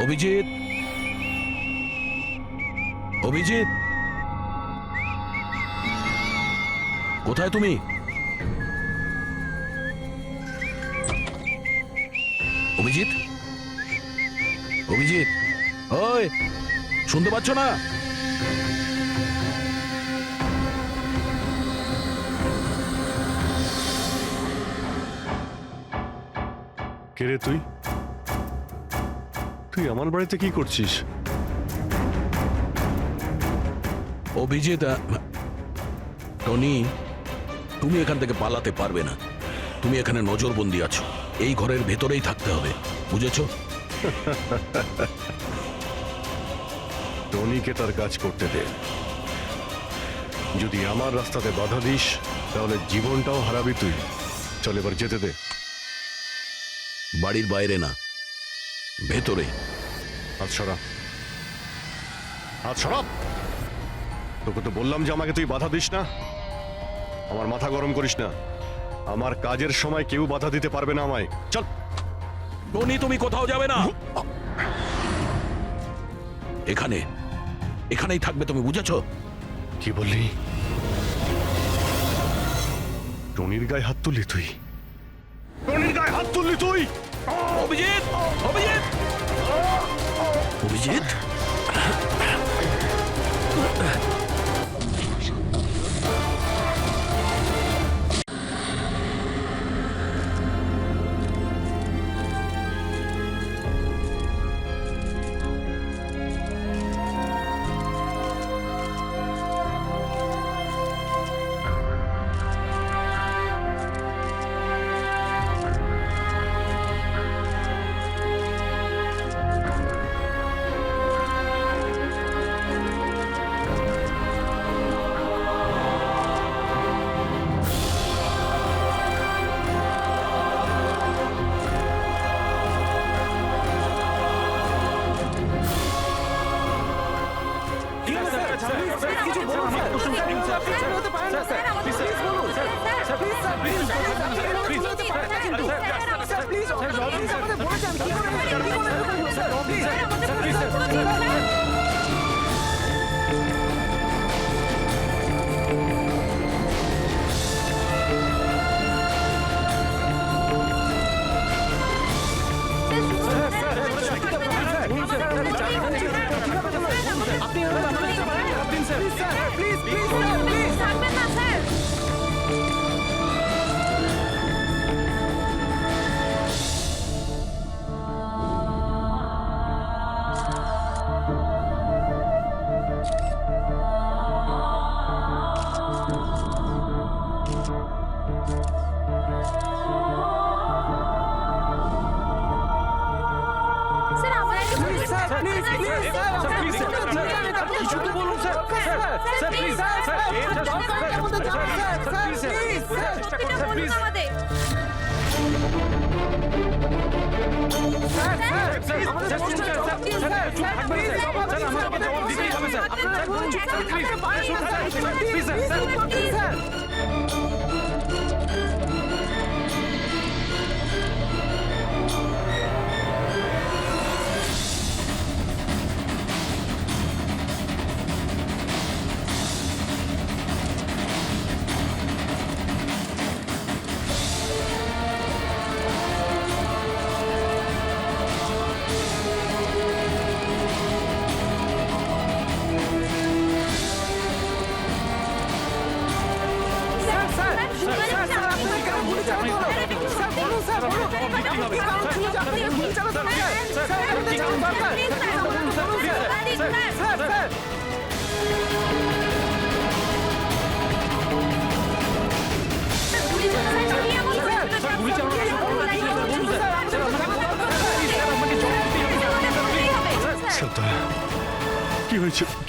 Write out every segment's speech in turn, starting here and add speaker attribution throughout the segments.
Speaker 1: অভিজিৎ, অভিজিৎ, কোথায় তুমি? অভিজিৎ, অভিজিৎ, ওই শুনতে পাচ্ছ না?
Speaker 2: কে রে তুই? তুই আমার বাড়িতে কি করছিস?
Speaker 1: অভিজিৎ, টনি, তুমি এখান থেকে পালাতে পারবে না। তুমি এখানে নজরবন্দি আছো, এই ঘরের ভেতরেই থাকতে হবে, বুঝেছো?
Speaker 2: টনিকে তার কাজ করতে দে। যদি আমার রাস্তাতে বাধা দিস তাহলে জীবনটাও হারাবি তুই। চল এবার যেতে দে।
Speaker 1: বাড়ির বাইরে না, ভেতরে।
Speaker 2: হাত সরা, হাত সরা। তোকে তো বললাম যে আমাকে তুই বাধা দিস না। আমার মাথা গরম করিস না। আমার কাজের সময় কেউ বাধা দিতে পারবে না আমায়। চল।
Speaker 1: টনি, তুমি কোথাও যাবে না, এখানে, এখানেই থাকবে তুমি, বুঝেছো?
Speaker 2: কি বললি? টনির গায়ে হাত তুললি তুই? টনির গায়ে হাত তুললি তুই?
Speaker 1: অভিজিৎ, অভিজিৎ, অভিজিৎ,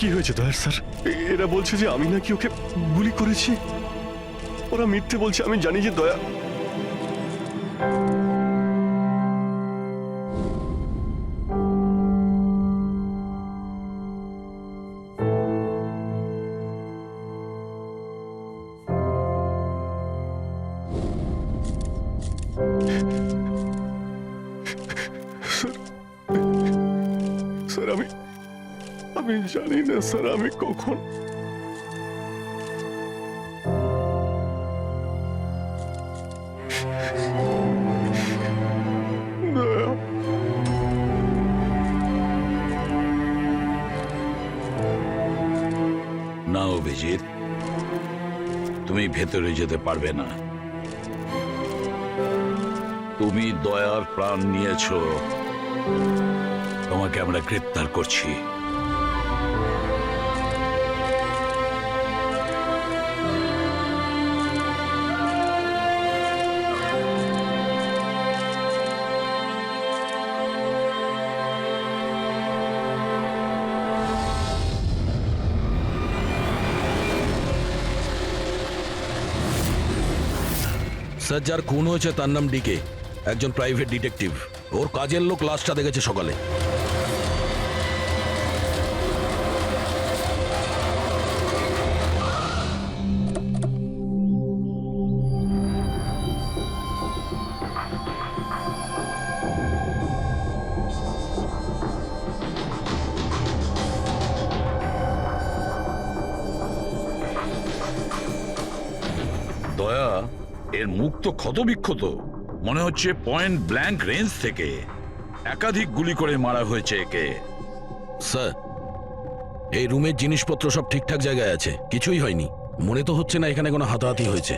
Speaker 2: কি হয়েছে দয়ার স্যার? এরা বলছে যে আমি নাকি ওকে গুলি করেছি। ওরা মিথ্যে বলছে, আমি জানি যে দয়া। আমি জানি না স্যার আমি কখন দয়া,
Speaker 3: না অভিজিৎ, তুমি ভেতরে যেতে পারবে না। তুমি দয়ার প্রাণ নিয়েছো, তোমাকে আমরা গ্রেপ্তার করছি।
Speaker 1: স্যার, যার খুন হয়েছে তার নাম ডিকে, একজন প্রাইভেট ডিটেকটিভ। ওর কাজের লোক লাশটা দেখেছে সকালে।
Speaker 3: দয়া, এর মুখ তো ক্ষতবিক্ষত, মনে হচ্ছে পয়েন্ট ব্ল্যাঙ্ক রেঞ্জ থেকে একাধিক গুলি করে মারা হয়েছে একে।
Speaker 1: স্যার, এই রুমের জিনিসপত্র সব ঠিকঠাক জায়গায় আছে, কিছুই হয়নি। মনে তো হচ্ছে না এখানে কোনো হাতাহাতি হয়েছে।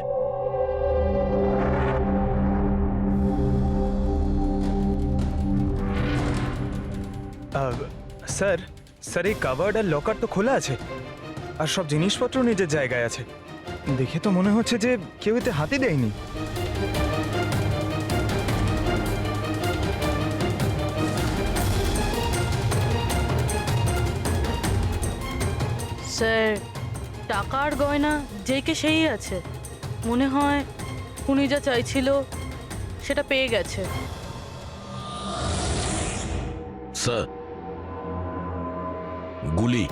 Speaker 4: স্যার স্যার এই কাভার্ড আর লকার তো খোলা আছে, আর সব জিনিসপত্র নিজের জায়গায় আছে। দেখে তো মনে হচ্ছে যে কেউ এতে হাতি দেয়নি।
Speaker 5: স্যার, টাকার গয়না যেকে সেই আছে। মনে হয় উনি যা চাইছিল সেটা পেয়ে গেছে।
Speaker 1: স্যার, গুলি।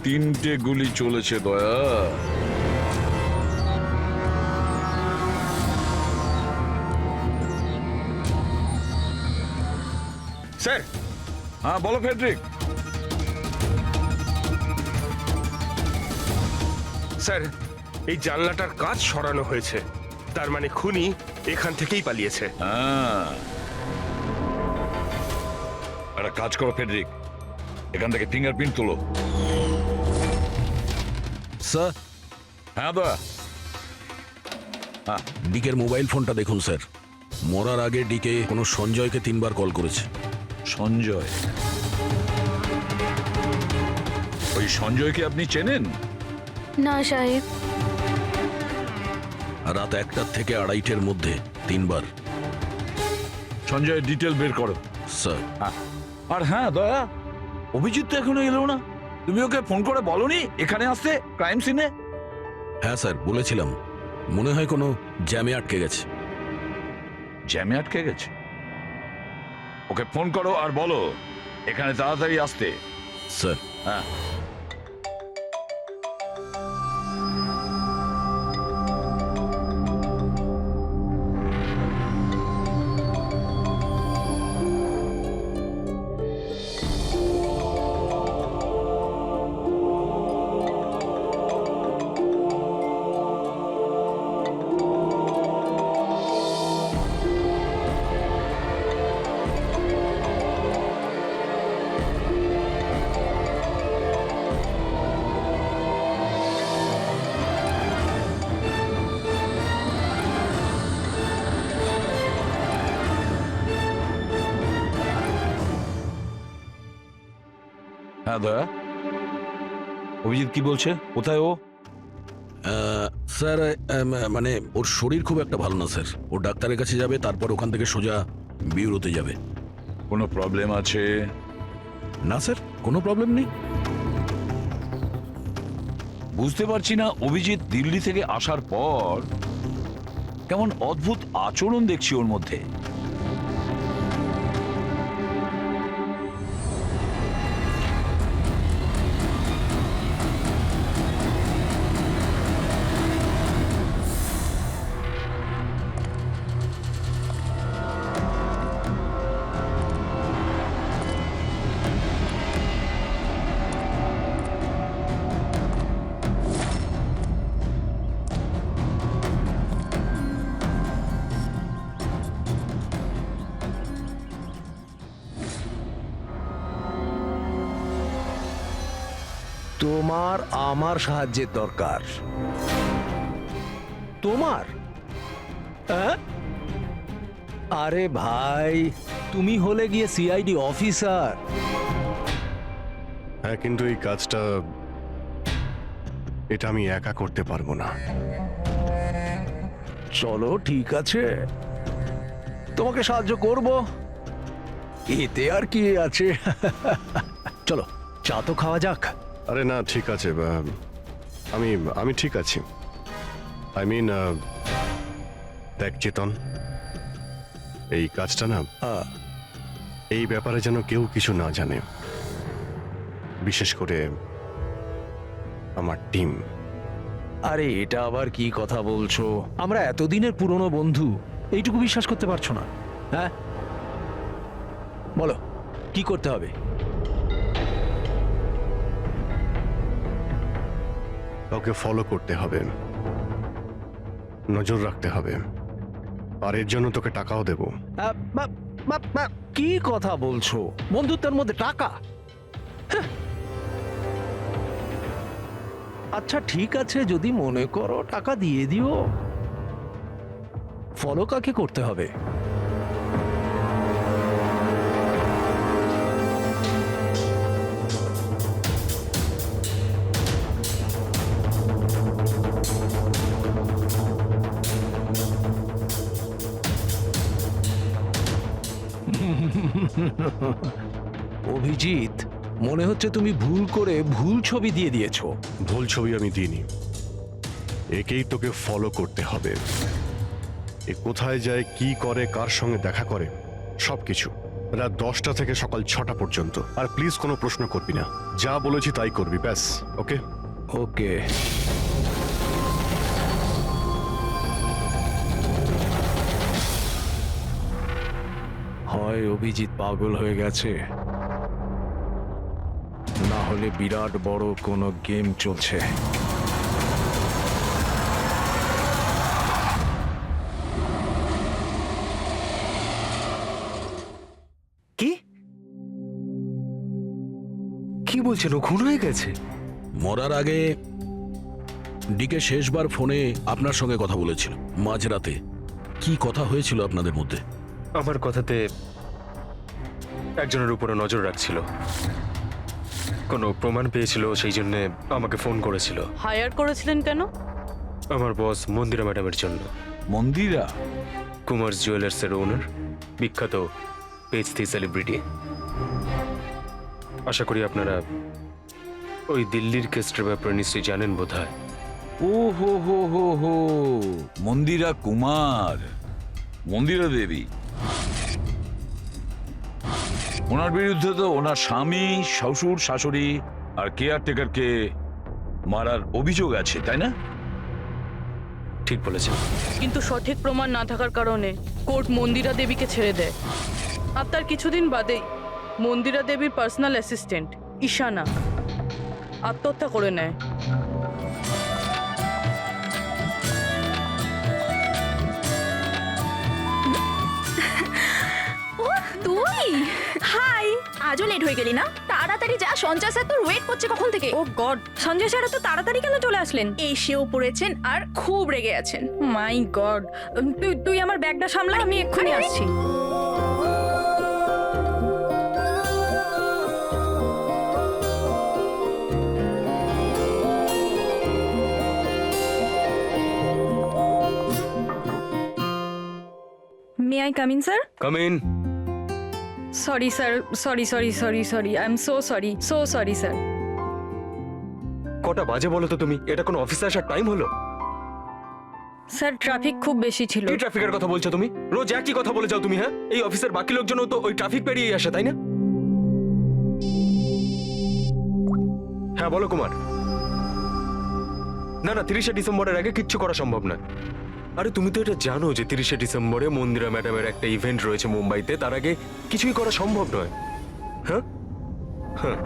Speaker 3: তিনটে গুলি চলেছে দয়া।
Speaker 4: স্যার,
Speaker 3: হ্যাঁ বলো ফেডরিক।
Speaker 6: স্যার, এই জানলাটার কাঁচ সরানো হয়েছে, তার মানে খুনি এখান থেকেই পালিয়েছে।
Speaker 3: হ্যাঁ, একটা কাজ করো ফেডরিক, এখান থেকে ফিঙ্গারপ্রিন্ট তোলো।
Speaker 1: স্যার,
Speaker 3: হ্যাঁ দয়া।
Speaker 1: ডিকের মোবাইল ফোনটা দেখুন স্যার। মরার আগে ডিকে কোনো সঞ্জয়কে 3 বার কল করেছে।
Speaker 3: সঞ্জয়? ওই সঞ্জয়কে আপনি চেনেন?
Speaker 5: না সাহেব।
Speaker 1: রাত 1টা থেকে 2:30-এর মধ্যে 3 বার।
Speaker 3: সঞ্জয়ের ডিটেল বের করো।
Speaker 1: স্যার,
Speaker 3: আর হ্যাঁ দয়া, অভিজিৎ তো এখনো এলো না। তুমি ওকে ফোন করে বলনি এখানে আসতে, ক্রাইম সিনে?
Speaker 1: হ্যাঁ স্যার, বলেছিলাম। মনে হয় কোনো জ্যামে আটকে গেছে।
Speaker 3: জ্যামে আটকে গেছে? ওকে ফোন করো আর বলো এখানে তাড়াতাড়ি আসতে।
Speaker 1: স্যার,
Speaker 3: হ্যাঁ। হ্যাঁ দয়া, অভিজিৎ কি বলছে? কোথায় ও?
Speaker 1: স্যার, মানে ওর শরীর খুব একটা ভালো না স্যার। ও ডাক্তারের কাছে যাবে, তারপর ওখান থেকে সোজা বিউরোতে যাবে।
Speaker 3: কোনো প্রবলেম আছে?
Speaker 1: না স্যার, কোনো প্রবলেম নেই।
Speaker 3: বুঝতে পারছি না, অভিজিৎ দিল্লি থেকে আসার পর কেমন অদ্ভুত আচরণ দেখছি ওর মধ্যে।
Speaker 7: তোমার আমার সাহায্যের দরকার। তোমার? হ্যাঁ? আরে ভাই, তুমি হলে গিয়ে সিআইডি অফিসার।
Speaker 2: হ্যাঁ, কিন্তু এই কাজটা এটা আমি একা করতে পারবো না।
Speaker 7: চলো ঠিক আছে, তোমাকে সাহায্য করব, এতে আর কি আছে। চলো চা তো খাওয়া যাক।
Speaker 2: আরে না, ঠিক আছে, আমি আমি ঠিক আছি। আই মিন, দেখ চেতন, এই কাজটা না, এই ব্যাপারে যেন কেউ কিছু না জানে, বিশেষ করে আমার টিম।
Speaker 7: আরে এটা আবার কি কথা বলছো? আমরা এতদিনের পুরনো বন্ধু, এইটুকু বিশ্বাস করতে পারছো না? হ্যাঁ বলো, কি করতে হবে?
Speaker 2: কাউকে ফলো করতে হবে, নজর রাখতে হবে, আর এর জন্য তোকে টাকাও দেবো।
Speaker 7: কি কথা বলছো? বন্ধুত্বের মধ্যে টাকা? হ্যাঁ। আচ্ছা ঠিক আছে, যদি মনে করো টাকা দিয়ে দিও। ফলো কাকে করতে হবে? অভিজিৎ, মনে হচ্ছে তুমি ভুল করে ভুল ছবি দিয়ে দিয়েছো।
Speaker 2: ভুল ছবি আমি দিইনি, একেই তোকে ফলো করতে হবে। এ কোথায় যায়, কি করে, কার সঙ্গে দেখা করে, সবকিছু। রাত 10টা থেকে সকাল 6টা পর্যন্ত। আর প্লিজ কোনো প্রশ্ন করবি না, যা বলেছি তাই করবি, ব্যাস। ওকে?
Speaker 7: ওকে। হয় অভিজিৎ পাগল হয়ে গেছে, না হলে বিরাট বড় কোনো গেম চলছে।
Speaker 6: কি কি বলছেন? ও খুন হয়ে গেছে?
Speaker 1: মরার আগে ডিকে শেষবার ফোনে আপনার সঙ্গে কথা বলেছিল মাঝরাতে। কি কথা হয়েছিল আপনাদের মধ্যে?
Speaker 6: আমার কথাতে একজনের উপরে নজর রাখছিল, কোনো প্রমাণ পেয়েছিল, সেই জন্য আমাকে ফোন করেছিল।
Speaker 5: হায়ার করেছিলেন কেন?
Speaker 6: আমার বস মন্দিরা ম্যাডামের জন্য।
Speaker 3: মন্দিরা?
Speaker 6: কুমার জুয়েলার্সের ওনার, বিখ্যাত পেজথি সেলিব্রিটি। আশা করি আপনারা ওই দিল্লির কেসটার ব্যাপারে নিশ্চয়ই জানেন বোধহয়।
Speaker 3: ও হো হো হো হো, মন্দিরা কুমার, মন্দিরা দেবী। ওনার বিরুদ্ধে তো ওনার স্বামী, শ্বশুর, শাশুড়ি আর কেয়ারটেকারকে মারার অভিযোগ আছে, তাই না?
Speaker 6: ঠিক বলেছেন।
Speaker 5: কিন্তু সঠিক প্রমাণ না থাকার কারণে কোর্ট মন্দিরা দেবীকে ছেড়ে দেয়। আর তার কিছুদিন বাদেই মন্দিরা দেবীর পার্সোনাল অ্যাসিস্ট্যান্ট ঈশানা আত্মহত্যা করে নেয়।
Speaker 8: তুই হাই, আজও লেট হয়ে গেলি না? তাড়াতাড়ি যা, সঞ্জয় স্যার তোর ওয়েট করছে কখন থেকে। ও গড, সঞ্জয় স্যার তো তাড়াতাড়ি কেন চলে আসলেন? এসেও পড়েছেন আর খুব রেগে আছেন। মাই গড, তুই আমার ব্যাগটা সামলা, আমি এক্ষুনি আসছি। May I come in sir?
Speaker 6: Come in.
Speaker 8: Sorry sir, sorry I am so sorry sir.
Speaker 6: কটা বাজে বলো তো তুমি? এটা কোনো অফিসে আসার টাইম হলো?
Speaker 8: স্যার ট্রাফিক খুব বেশি ছিল।
Speaker 6: কি ট্রাফিকের কথা বলছো তুমি? রোজ একই কথা বলে যাও তুমি। হ্যাঁ, এই অফিসের বাকি লোকজনও তো ওই ট্রাফিক পেরিয়েই আসে, তাই না? হ্যাঁ বলো কুমার। না না, 30শে ডিসেম্বরের আগে কিচ্ছু করা সম্ভব নয়। আরে তুমি তো এটা জানো যে 30শে ডিসেম্বরে মন্দিরা ম্যাডামের একটা ইভেন্ট রয়েছে মুম্বাইতে, তার আগে কিছুই করা সম্ভব নয়। হ্যাঁ হ্যাঁ।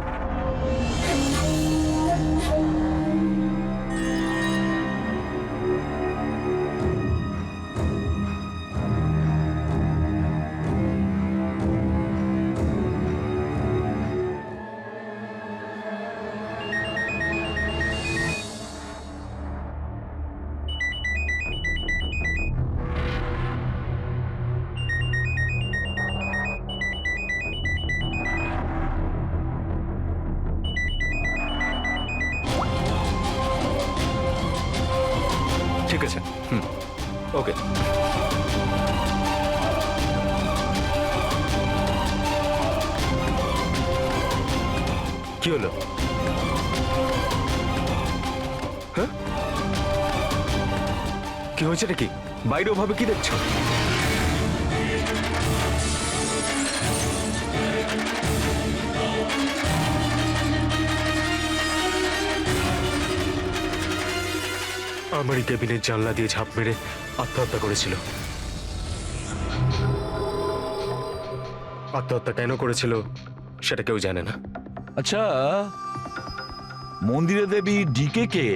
Speaker 6: ঠিক আছে, হুম, ওকে। কি হলো? হ্যাঁ, কি হয়েছে নাকি? বাইরে ওভাবে কি দেখছো? আমারই কেবিনের জানলা দিয়ে ঝাঁপ মেরে আত্মহত্যা করেছিল। আত্মহত্যা কেন করেছিল সেটা কেউ জানে না।
Speaker 3: আচ্ছা, মন্দিরে দেবী ডিকে কে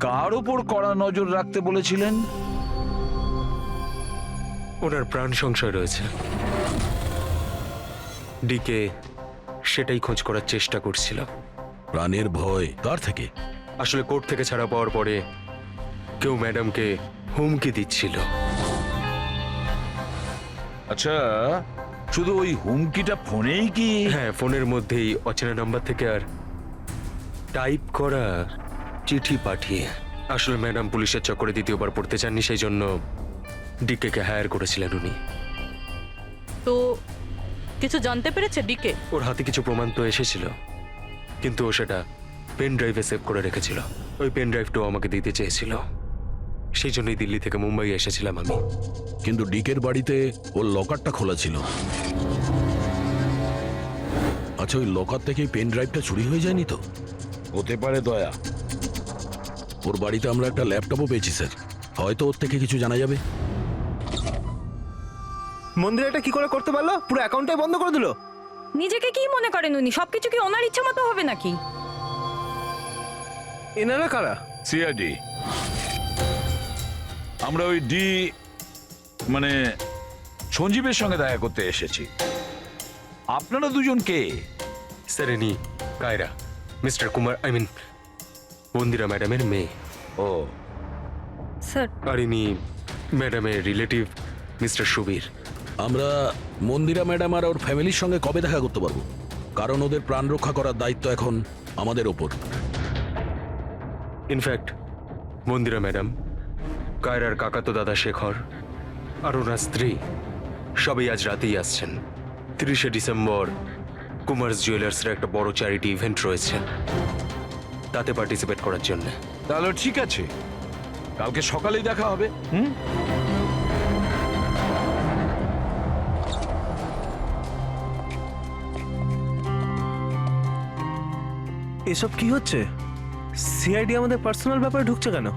Speaker 3: কার ওপর কড়া নজর রাখতে বলেছিলেন?
Speaker 6: ওনার প্রাণ সংশয় রয়েছে। ডিকে সেটাই খোঁজ করার চেষ্টা করছিল।
Speaker 1: প্রাণের ভয় কার থেকে?
Speaker 6: আসলে কোর্ট থেকে ছাড়া পাওয়ার পরে কেউ ম্যাডামকে হুমকি দিচ্ছিল।
Speaker 3: আচ্ছা, শুধু ওই হুমকিটা ফোনেই কি?
Speaker 6: হ্যাঁ, ফোনের মধ্যেই অচেনা নাম্বার থেকে আর টাইপ করা চিঠি পাঠিয়ে। আসলে ম্যাডাম পুলিশের চক্করে দ্বিতীয়বার পড়তে চাননি, সেই জন্য ডিকে হায়ার করেছিলেন উনি।
Speaker 5: তো কিছু জানতে পেরেছে ডিকে?
Speaker 6: ওর হাতে কিছু প্রমাণ তো এসেছিল, কিন্তু ও সেটা পেন ড্রাইভে সেভ করে রেখেছিল। ওই পেন ড্রাইভটাও আমাকে দিতে চেয়েছিল, সেই জন্যই দিল্লি থেকে মুম্বাই এসেছিলাম আমি।
Speaker 1: কিন্তু ডিকের বাড়িতে ওর লকারটা খোলা ছিল। আচ্ছা, ওই লকার থেকে পেন ড্রাইভটা চুরি হয়ে যায়নি তো?
Speaker 3: হতে পারে দয়া।
Speaker 1: ওর বাড়িতে আমরা একটা ল্যাপটপও পেয়েছি স্যার, হয়তো ওর থেকে কিছু জানা যাবে।
Speaker 9: মন্দিরে এটা কি করে করতে পারলো? পুরো অ্যাকাউন্টটাই বন্ধ করে দিল।
Speaker 8: নিজেকে কি মনে করেন উনি? সবকিছু কি ওনার ইচ্ছা মতো হবে নাকি?
Speaker 9: এনারা কারা?
Speaker 3: সিআইডি। আমরা ওই ডি মানে সঞ্জীবের সঙ্গে দেখা করতে এসেছি। আপনারা দুজন কে?
Speaker 6: স্যার, ইনি Kaira, Mister Kumar, I mean Mandira ম্যাডামের মেয়ে।
Speaker 3: ও,
Speaker 8: স্যার,
Speaker 6: আর ইনি ম্যাডামের রিলেটিভ মিস্টার সুবীর।
Speaker 1: আমরা মন্দিরা ম্যাডাম আর ওর ফ্যামিলির সঙ্গে কবে দেখা করতে পারবো? কারণ ওদের প্রাণ রক্ষা করার দায়িত্ব এখন আমাদের ওপর।
Speaker 6: ইনফ্যাক্ট মন্দিরা ম্যাডাম, কায়রার কাকাতো দাদা শেখর আর ওনার স্ত্রী সবাই আজ রাতেই আসছেন। 30শে ডিসেম্বর কুমার্স জুয়েলার্সের একটা বড় চ্যারিটি ইভেন্ট রয়েছে, তাতে পার্টিসিপেট করার জন্য।
Speaker 3: তাহলে ঠিক আছে, কালকে সকালেই দেখা হবে।
Speaker 9: এসব কি হচ্ছে? সিআইডি আমাদের পার্সোনাল ব্যাপারে ঢুকছে কেন?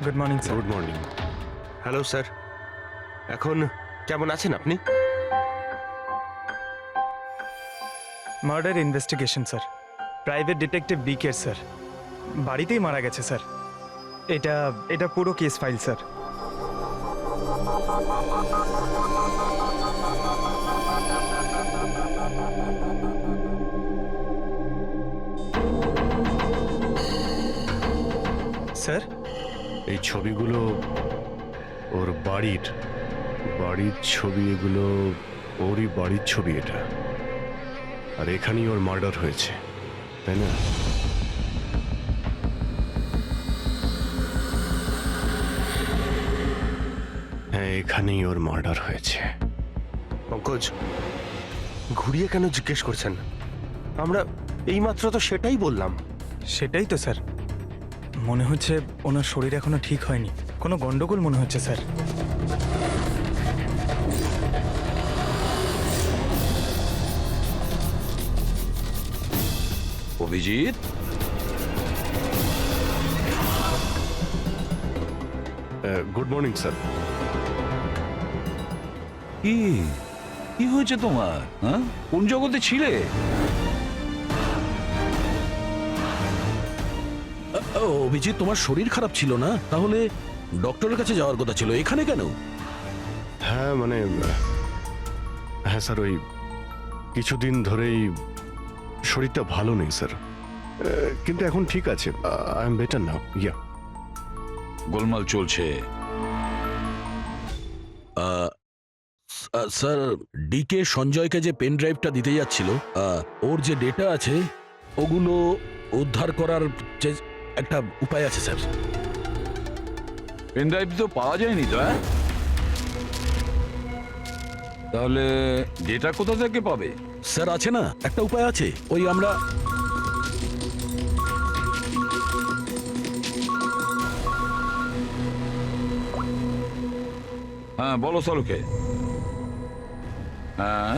Speaker 4: Good morning sir.
Speaker 2: Good morning.
Speaker 9: Hello sir, এখন কেমন আছেন আপনি?
Speaker 4: Murder investigation sir, private detective DK sir, বাড়িতেই মারা গেছে স্যার। এটা পুরো কেস ফাইল স্যার। স্যার,
Speaker 2: এই ছবিগুলো ওর বাড়ির ছবি, এগুলো ওরই বাড়ির ছবি এটা। আর এখানেই ওর মার্ডার হয়েছে, তাই না? হ্যাঁ, এখানেই ওর মার্ডার হয়েছে।
Speaker 9: পঙ্কজ, ঘুরিয়ে কেন জিজ্ঞেস করছেন? আমরা এইমাত্র তো সেটাই বললাম।
Speaker 4: সেটাই তো স্যার, মনে হচ্ছে ওনার শরীর এখনো ঠিক হয়নি, কোনো গন্ডগোল মনে হচ্ছে sir.
Speaker 3: Abhijit,
Speaker 2: good morning sir.
Speaker 3: কি হয়েছে তোমার? হ্যাঁ, কোন জগতে ছিলে?
Speaker 1: অভিজিৎ, তোমার শরীর খারাপ ছিল না? তাহলে ডক্টরের কাছে যাওয়ার কথা ছিল, এখানে কেন?
Speaker 2: হ্যাঁ মানে, হ্যাঁ স্যার, ওই কিছুদিন ধরেই শরীরটা ভালো নেই স্যার। কিন্তু এখন ঠিক আছে, I am better now. Yeah,
Speaker 3: গোলমাল চলছে।
Speaker 1: স্যার, ডিকে সঞ্জয়কে যে পেন ড্রাইভটা দিতে যাচ্ছিল, ওর যে ডেটা আছে ওগুলো উদ্ধার করার যে একটা উপায় আছে স্যার।
Speaker 3: পেন ড্রাইভ তো পাওয়া যায়নি তো, হ্যাঁ? তাহলে ডেটা কোথা থেকে পাবে?
Speaker 1: স্যার আছে না, একটা উপায় আছে। ওই আমরা
Speaker 3: হ্যাঁ, বলো সলোকে। হ্যাঁ,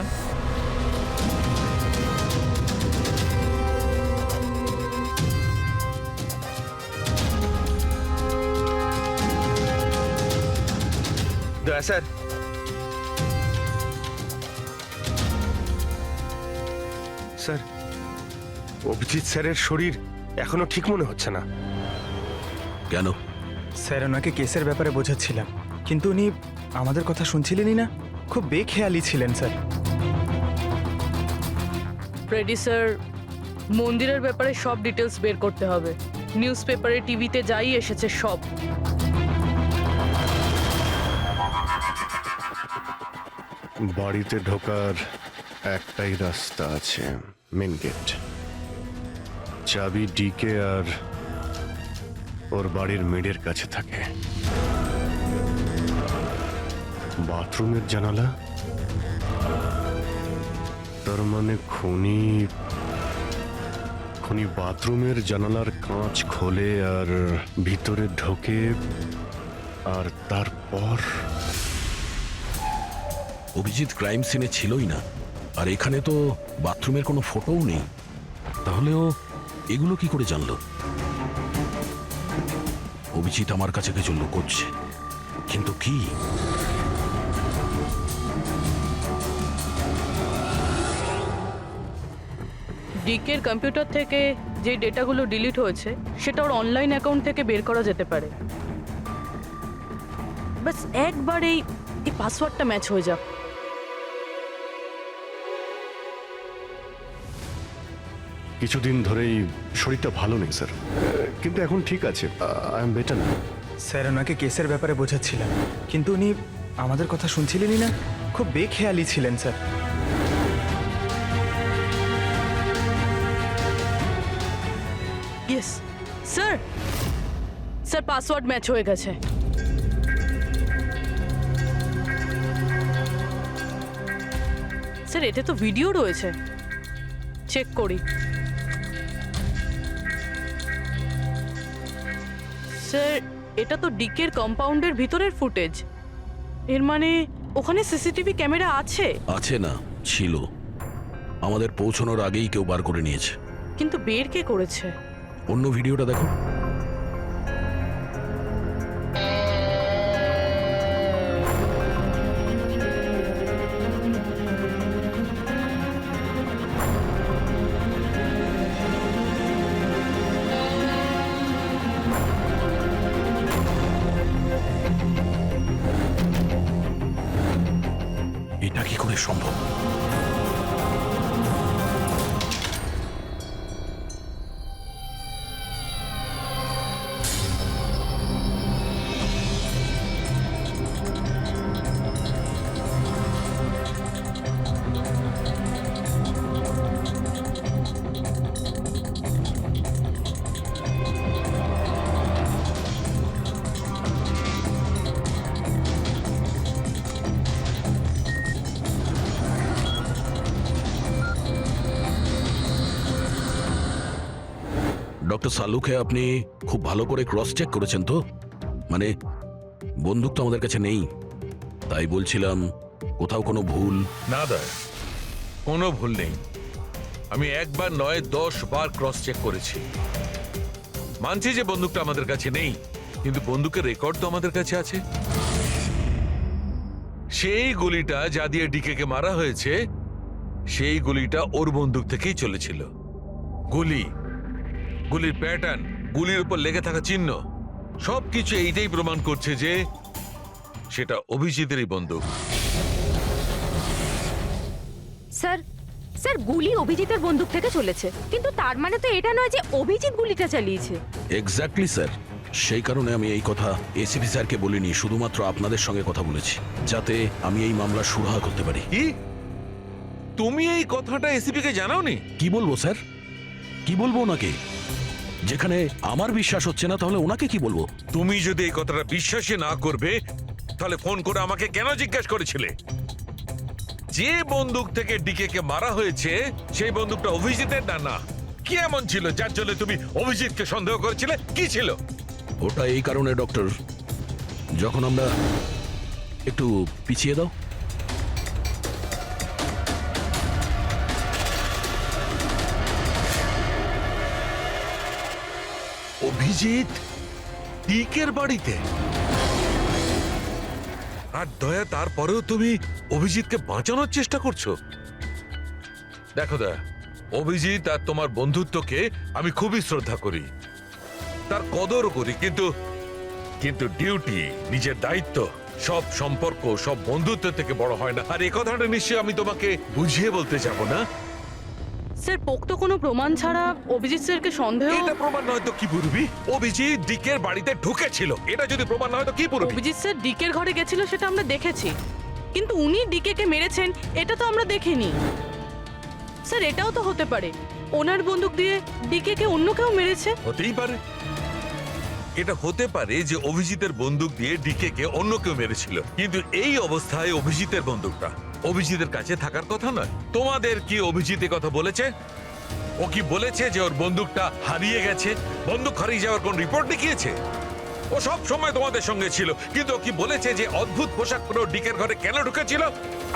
Speaker 9: দয়া স্যার, স্যার অভিজিৎ স্যারের শরীর এখনো ঠিক মনে হচ্ছে না।
Speaker 1: কেন?
Speaker 4: স্যার, ওনাকে কেসের ব্যাপারে বোঝাচ্ছিলাম, কিন্তু উনি আমাদের কথা শুনছিলেনই না। খুব বেখেয়ালি ছিলেন স্যার।
Speaker 5: ফ্রেডি স্যার, মন্দিরের ব্যাপারে সব ডিটেলস বের করতে হবে। নিউজ পেপারে, টিভিতে যাই এসেছে সব।
Speaker 2: বাড়িতে ঢোকার একটাই রাস্তা আছে, মেন গেট। চাবি ডিকে আর ওর বাড়ির মেডের কাছে থাকে। বাথরুমের জানালা, তার মানে খুনি বাথরুমের জানালার কাঁচ খোলে আর ভিতরে ঢোকে, আর তারপর
Speaker 1: অভিজিৎ ক্রাইম সিনে ছিলই না, আর এখানে তো বাথরুমের কোনো ফটোও নেই। তাহলে ও এগুলো কি করে জানলো? অভিজিৎ আমার কাছে কিছু লুকোচ্ছে, কিন্তু কি?
Speaker 5: ডিকের কম্পিউটার থেকে যে ডেটাগুলো ডিলিট হয়েছে সেটা ওর অনলাইন অ্যাকাউন্ট থেকে বের করা যেতে পারে। বাস একবার এই পাসওয়ার্ডটা ম্যাচ হয়ে যাক।
Speaker 2: কিছুদিন ধরেই শরীরটা ভালো নেই স্যার, কিন্তু এখন ঠিক আছে, আই এম বেটার না।
Speaker 4: স্যার, ওনাকে কেসের ব্যাপারে বোঝাচ্ছিলাম, কিন্তু উনি আমাদের কথা শুনছিলেনই না। খুব বেখেয়ালি ছিলেন sir.
Speaker 5: Yes sir, sir password match হয়ে গেছে। স্যার, এতে তো ভিডিও রয়েছে, চেক করি। স্যার, এটা তো ডিকের কম্পাউন্ডের ভিতরের ফুটেজ। এর মানে ওখানে সিসিটিভি ক্যামেরা আছে?
Speaker 1: আছে না, ছিল। আমাদের পৌঁছানোর আগেই কেউ বার করে নিয়েছে।
Speaker 5: কিন্তু বের কে করেছে?
Speaker 1: অন্য ভিডিওটা দেখো। এটা কি করে সম্ভব? ডক্টর সালুকে আপনি খুব ভালো করে ক্রস চেক করেছেন তো? মানে বন্দুক তো আমাদের কাছে নেই, তাই বলছিলাম কোথাও কোনো ভুল?
Speaker 10: না দয়া, কোনো ভুল নেই। আমি একবার নয় 10 বার ক্রস চেক করেছি। মানছি যে বন্দুকটা আমাদের কাছে নেই, কিন্তু বন্দুকের রেকর্ড তো আমাদের কাছে আছে। সেই গুলিটা যা দিয়ে ডিকেকে মারা হয়েছে, সেই গুলিটা ওর বন্দুক থেকেই চলেছিল। গুলির প্যাটার্ন, গুলির উপর লেগে থাকা চিহ্ন, সবকিছু এইটাই প্রমাণ করছে যে সেটা অভিজিতেরই বন্দুক।
Speaker 8: স্যার, স্যার গুলি অভিজিতের বন্দুক থেকে চলেছে, কিন্তু তার মানে তো এটা নয় যে অভিজিৎ গুলিটা চালিয়েছে।
Speaker 1: এক্স্যাক্টলি স্যার, সেই কারণে আমি এই কথা এসিপি স্যারকে বলিনি, শুধুমাত্র আপনাদের সঙ্গে কথা বলেছি, যাতে আমি এই মামলা সুরাহা করতে পারি।
Speaker 10: কি তুমি এই কথাটা এসিপি কে জানাওনি?
Speaker 1: কি বলবো স্যার, কি বলবো ওনাকে? যেখানে আমার বিশ্বাস হচ্ছে না, তাহলে ওনাকে কি বলবো?
Speaker 10: তুমি যদি এই কথাটা বিশ্বাসই না করবে তাহলে ফোন করে আমাকে কেন জিজ্ঞাসা করেছিলে? যে বন্দুক থেকে ডিকে কে মারা হয়েছে সেই বন্দুকটা অভিজিতের না? কি এমন ছিল যার জন্য তুমি অভিজিৎকে সন্দেহ করেছিলে? কি ছিল?
Speaker 1: ওটা এই কারণে ডক্টর, যখন আমরা একটু পিছিয়ে দাও।
Speaker 10: অভিজিৎ ডিকের বাড়িতে, আর দয়া তারপরেও তুমি অভিজিৎকে বাঁচানোর চেষ্টা করছো? দেখো দয়া, অভিজিৎ আর তোমার বন্ধুত্বকে আমি খুবই শ্রদ্ধা করি, তার কদরও করি, কিন্তু ডিউটি, নিজের দায়িত্ব, সব সম্পর্ক সব বন্ধুত্ব থেকে বড় হয় না। আর এই কথাটা নিশ্চয়ই আমি তোমাকে বুঝিয়ে বলতে যাব না।
Speaker 5: স্যার পোক্ত কোনো প্রমাণ ছাড়া অভিজিৎ স্যারকে সন্দেহ।
Speaker 10: এটা প্রমাণ নয় তো কি পুরবি? অভিজিৎ ডিকের বাড়িতে ঢুকেছিল, এটা যদি প্রমাণ নয় তো কি পুরবি?
Speaker 5: অভিজিৎ স্যার ডিকের ঘরে গেছিল সেটা আমরা দেখেছি, কিন্তু উনি ডিকে কে মেরেছেন এটা তো আমরা দেখিনি। স্যার এটাও তো হতে পারে ওনার বন্দুক দিয়ে ডিকে কে অন্য কেউ মেরেছে।
Speaker 10: হতেই পারে, এটা হতে পারে যে অভিজিতের বন্দুক দিয়ে ডিকে কে অন্য কেউ মেরেছিল, কিন্তু এই অবস্থায় অভিজিতের বন্দুকটা অভিজিতের কাছে থাকার কথা নয়। তোমাদের কি অভিজিৎ এ কথা বলেছে? ও কি বলেছে যে ওর বন্দুকটা হারিয়ে গেছে? বন্দুক হারিয়ে যাওয়ার কোন রিপোর্ট দেখিয়েছে? ও সব সময় তোমাদের সঙ্গে ছিল, কিন্তু ও কি বলেছে যে অদ্ভুত পোশাক পরে ডিকের ঘরে কেন ঢুকেছিল,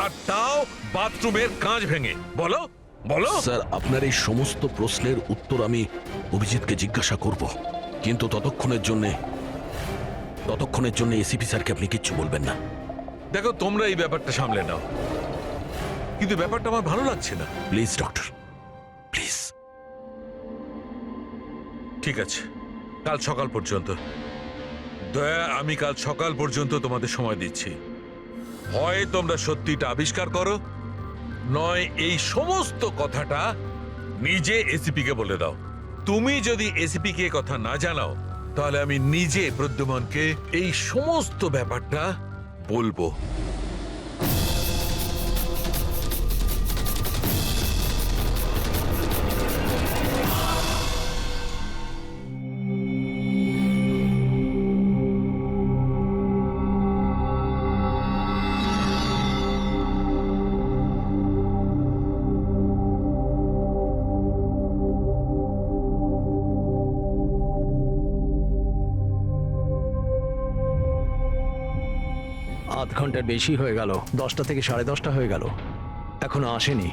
Speaker 10: আর তাও বাথরুমের কাঁচ ভেঙে? বলো বলো।
Speaker 1: স্যার আপনার এই সমস্ত প্রশ্নের উত্তর আমি অভিজিৎকে জিজ্ঞাসা করব, কিন্তু ততক্ষণের জন্য এসিপি স্যারকে আপনি কিচ্ছু বলবেন না।
Speaker 10: দেখো তোমরা এই ব্যাপারটা সামলে নাও, কিন্তু ব্যাপারটা আমার ভালো লাগছে না।
Speaker 1: Please doctor, please.
Speaker 10: ঠিক আছে, কাল সকাল পর্যন্ত। দয়া, আমি কাল সকাল পর্যন্ত তোমাদের সময় দিচ্ছি। হয় তোমরা সত্যিটা আবিষ্কার করো, নয় এই সমস্ত কথাটা নিজে এসিপি কে বলে দাও। তুমি যদি এসিপি কে কথা না জানাও, তাহলে আমি নিজে প্রদ্যুমনকে এই সমস্ত ব্যাপারটা বলবো।
Speaker 7: আধ ঘন্টার বেশি হয়ে গেল, 10টা থেকে 10:30 হয়ে গেল, এখনো আসেনি।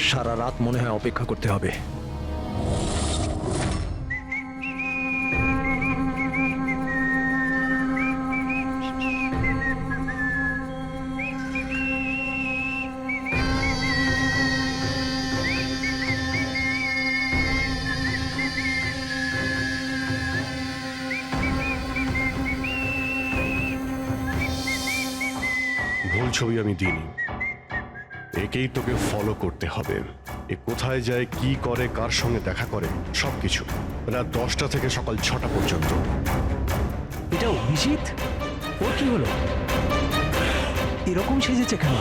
Speaker 7: সারা রাত মনে হয় অপেক্ষা করতে হবে।
Speaker 2: ভুল ছবি আমি দিইনি, একেই তোকে ফলো করতে হবে। এ কোথায় যায়, কি করে, কার সঙ্গে দেখা করে, সবকিছু। রাত 10টা থেকে সকাল 6টা পর্যন্ত।
Speaker 7: এটা অভিজিৎ? ওর কি হলো? এরকম সেজেছে কেন?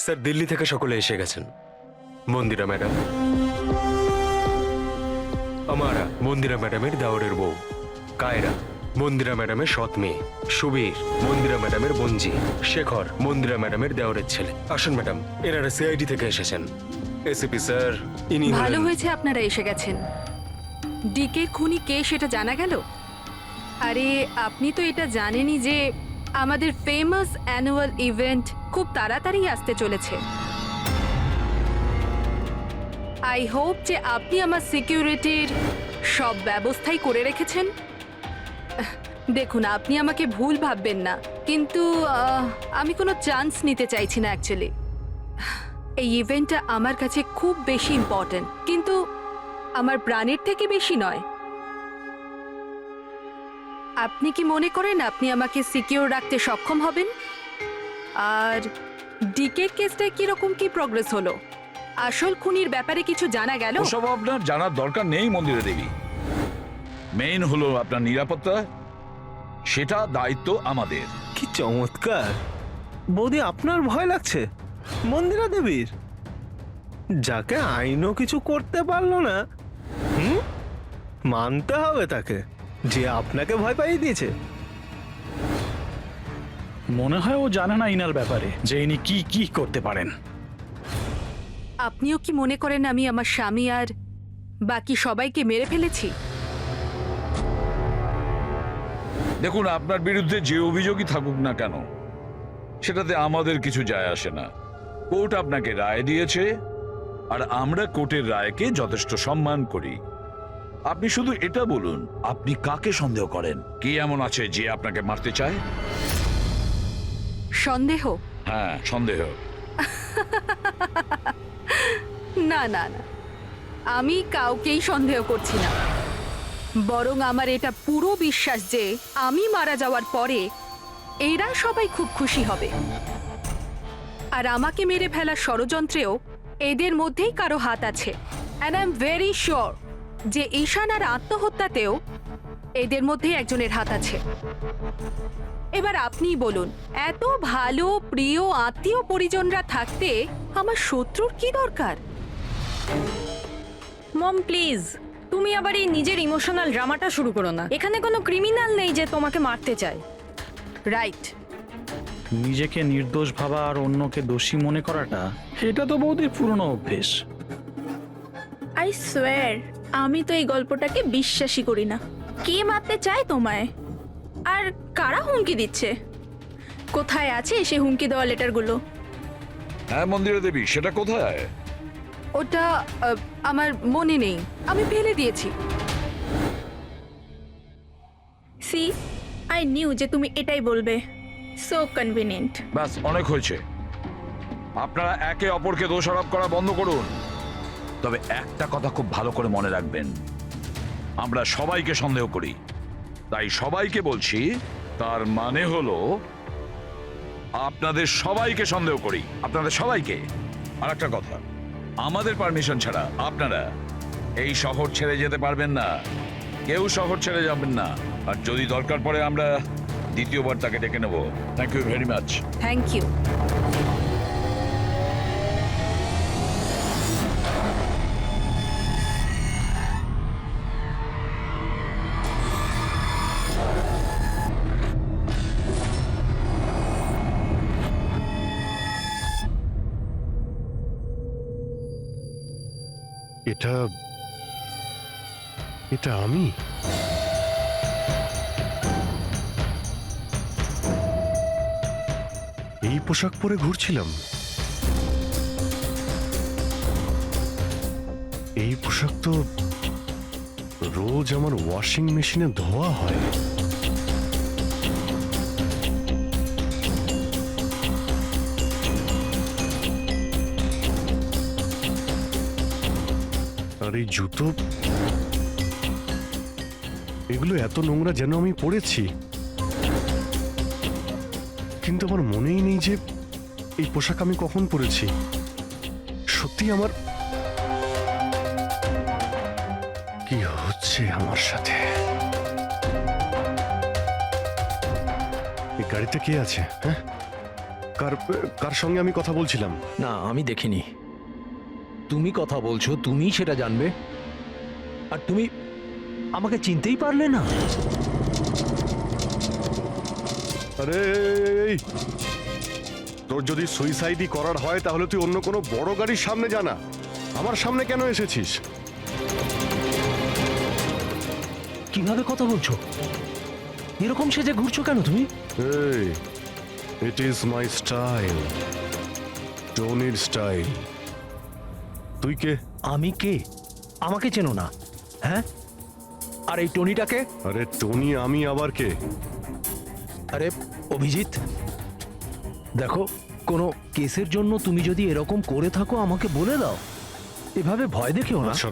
Speaker 6: স্যার দিল্লি থেকে সকলে এসে গেছেন। মন্দিরা ম্যাডাম, আমারা মন্দিরা ম্যাডামের দেওরের বউ, কায়রা মন্দিরা ম্যাডামের সৎ মেয়ে, সুবীর মন্দিরা ম্যাডামের বোনজি, শেখর মন্দিরা ম্যাডামের দেওরের ছেলে। আসুন ম্যাডাম, এনারা সিআইডি থেকে এসেছেন। এসিপি স্যার, ইনি
Speaker 8: ভালো
Speaker 6: হলেন-
Speaker 8: হয়েছে আপনারা এসে গেছেন। ডিকের খুনি কে সেটা জানা গেল? আরে আপনি তো এটা জানেনই যে আমাদের ফেমাস অ্যানুয়াল ইভেন্ট খুব তাড়াতাড়ি আসতে চলেছে। আই হোপ যে আপনি আমার সিকিউরিটির সব ব্যবস্থাই করে রেখেছেন। দেখুন, আপনি আমাকে ভুল ভাববেন না, কিন্তু আমি কোনো চান্স নিতে চাইছি না অ্যাকচুয়ালি। এই ইভেন্টটা আমার কাছে খুব বেশি ইম্পর্ট্যান্ট, কিন্তু আমার প্রাণের থেকে বেশি নয়। আপনি কি মনে করেন আপনি আমাকে সিকিউর রাখতে সক্ষম হবেন? আর ডিকের কেসটায় কিরকম কি প্রগ্রেস হলো? আসল খুনির ব্যাপারে কিছু জানা গেল?
Speaker 3: ওসব আপনার জানার দরকার নেই মন্দিরা দেবী। মেইন হলো আপনার নিরাপত্তা, সেটা দায়িত্ব আমাদের।
Speaker 9: কি চমৎকার! বৌদি, আপনার ভয় লাগছে মন্দিরা দেবীর? যাকে আইনও কিছু করতে পারলো না, মানতে হবে তাকে যে আপনাকে ভয় পাইয়ে দিয়েছে।
Speaker 1: মনে হয় ও জানে না ইনার ব্যাপারে যে ইনি কি কি করতে পারেন।
Speaker 8: আপনিও কি মনে করেন আমি আমার স্বামী আর বাকি সবাইকে মেরে ফেলেছি?
Speaker 3: দেখুন, আপনার বিরুদ্ধে যে অভিযোগই থাকুক না কেন, সেটাতে আমাদের কিছু যায় আসে না। কোর্ট আপনাকে রায় দিয়েছে, আর আমরা কোর্টের রায়কে যথেষ্ট সম্মান করি। আপনি শুধু এটা বলুন, আপনি কাকে সন্দেহ করেন? কে এমন আছে যে আপনাকে মারতে চায়?
Speaker 8: সন্দেহ?
Speaker 3: হ্যাঁ, সন্দেহ।
Speaker 8: না না না, আমি কাউকেই সন্দেহ করছি না। বরং আমার এটা পুরো বিশ্বাস যে আমি মারা যাওয়ার পরে এরা সবাই খুব খুশি হবে, আর আমাকে মেরে ফেলার ষড়যন্ত্রেও এদের মধ্যেই কারো হাত আছে। And I am very sure যে ঈশানার আত্মহত্যাতেও এদের মধ্যেই একজনের হাত আছে। এবার আপনিই বলুন, এত ভালো প্রিয় আত্মীয় পরিজনরা থাকতে আমার শত্রুর কি দরকার?
Speaker 11: মম প্লিজ, তুমি আবার এই নিজের ইমোশনাল ড্রামাটা শুরু করো না। এখানে কোনো ক্রিমিনাল নেই যে তোমাকে মারতে চায়।
Speaker 8: রাইট।
Speaker 1: নিজেকে নির্দোষ ভাবা আর অন্যকে দোষী মনে করাটা, এটা তো বৌদির পুরনো অভ্যেস।
Speaker 8: আই সোয়ার, আমি তো এই গল্পটাকে বিশ্বাসই করি না। কে মারতে চায় তোমায়? আর কারা হুমকি দিচ্ছে? কোথায় আছে সে হুমকি দেওয়া লেটারগুলো?
Speaker 3: হ্যাঁ মন্দিরা দেবী, সেটা কোথায়?
Speaker 8: ওটা আমার মনে নেই, আমি ফেলে দিয়েছি। সি, আই নিউ যে তুমি এটাই বলবে। So convenient.
Speaker 3: ব্যাস, অনেক হয়েছে। আপনারা একে অপরকে দোষারোপ করা বন্ধ করুন। তবে একটা কথা খুব ভালো করে মনে রাখবেন, আমরা সবাইকে সন্দেহ করি। তাই সবাইকে বলছি, তার মানে হলো আপনাদের সবাইকে সন্দেহ করি, আপনাদের সবাইকে। আর একটা কথা, আমাদের পারমিশন ছাড়া আপনারা এই শহর ছেড়ে যেতে পারবেন না। কেউ শহর ছেড়ে যাবেন না। আর যদি দরকার পড়ে আমরা দ্বিতীয়বার তাকে ডেকে নেব। Thank you very much.
Speaker 8: Thank you.
Speaker 2: এটা এটা আমি? এই পোশাক পরে ঘুরছিলাম? এই পোশাক তো রোজ আমার ওয়াশিং মেশিনে ধোয়া হয়। আর এই জুতো, এগুলো এত নোংরা যেন আমি পরেছি, কিন্তু আমার মনেই নেই যে এই পোশাক আমি কখন পরেছি। সত্যি আমার কি হচ্ছে আমার সাথে? এই গাড়িতে কে আছে? হ্যাঁ, কার কার সঙ্গে আমি কথা বলছিলাম?
Speaker 7: না, আমি দেখিনি। তুমি কথা বলছো, তুমি সেটা জানবে। আর তুমি আমাকে চিনতেই পারলে না?
Speaker 2: আরে এই, তোর যদি সুইসাইডই করার হয় তাহলে তুই অন্য কোনো বড় গাড়ির সামনে জানা, আমার সামনে কেন এসেছিস?
Speaker 7: কিভাবে কথা বলছো? এরকম সেজে ঘুরছো কেন তুমি?
Speaker 2: এই, ইট ইজ মাই স্টাইল, টনির স্টাইল। তুই কে?
Speaker 7: আমি কে? আমাকে চেনো না? হ্যাঁ? আর এই টনিটাকে?
Speaker 2: আরে টনি আমি আবার কে?
Speaker 7: আরে অভিজিৎ, দেখো, কোনো কেসের জন্য তুমি যদি এরকম করে থাকো আমাকে বলে দাও। এভাবে ভয় দেখিও না।
Speaker 2: আচ্ছা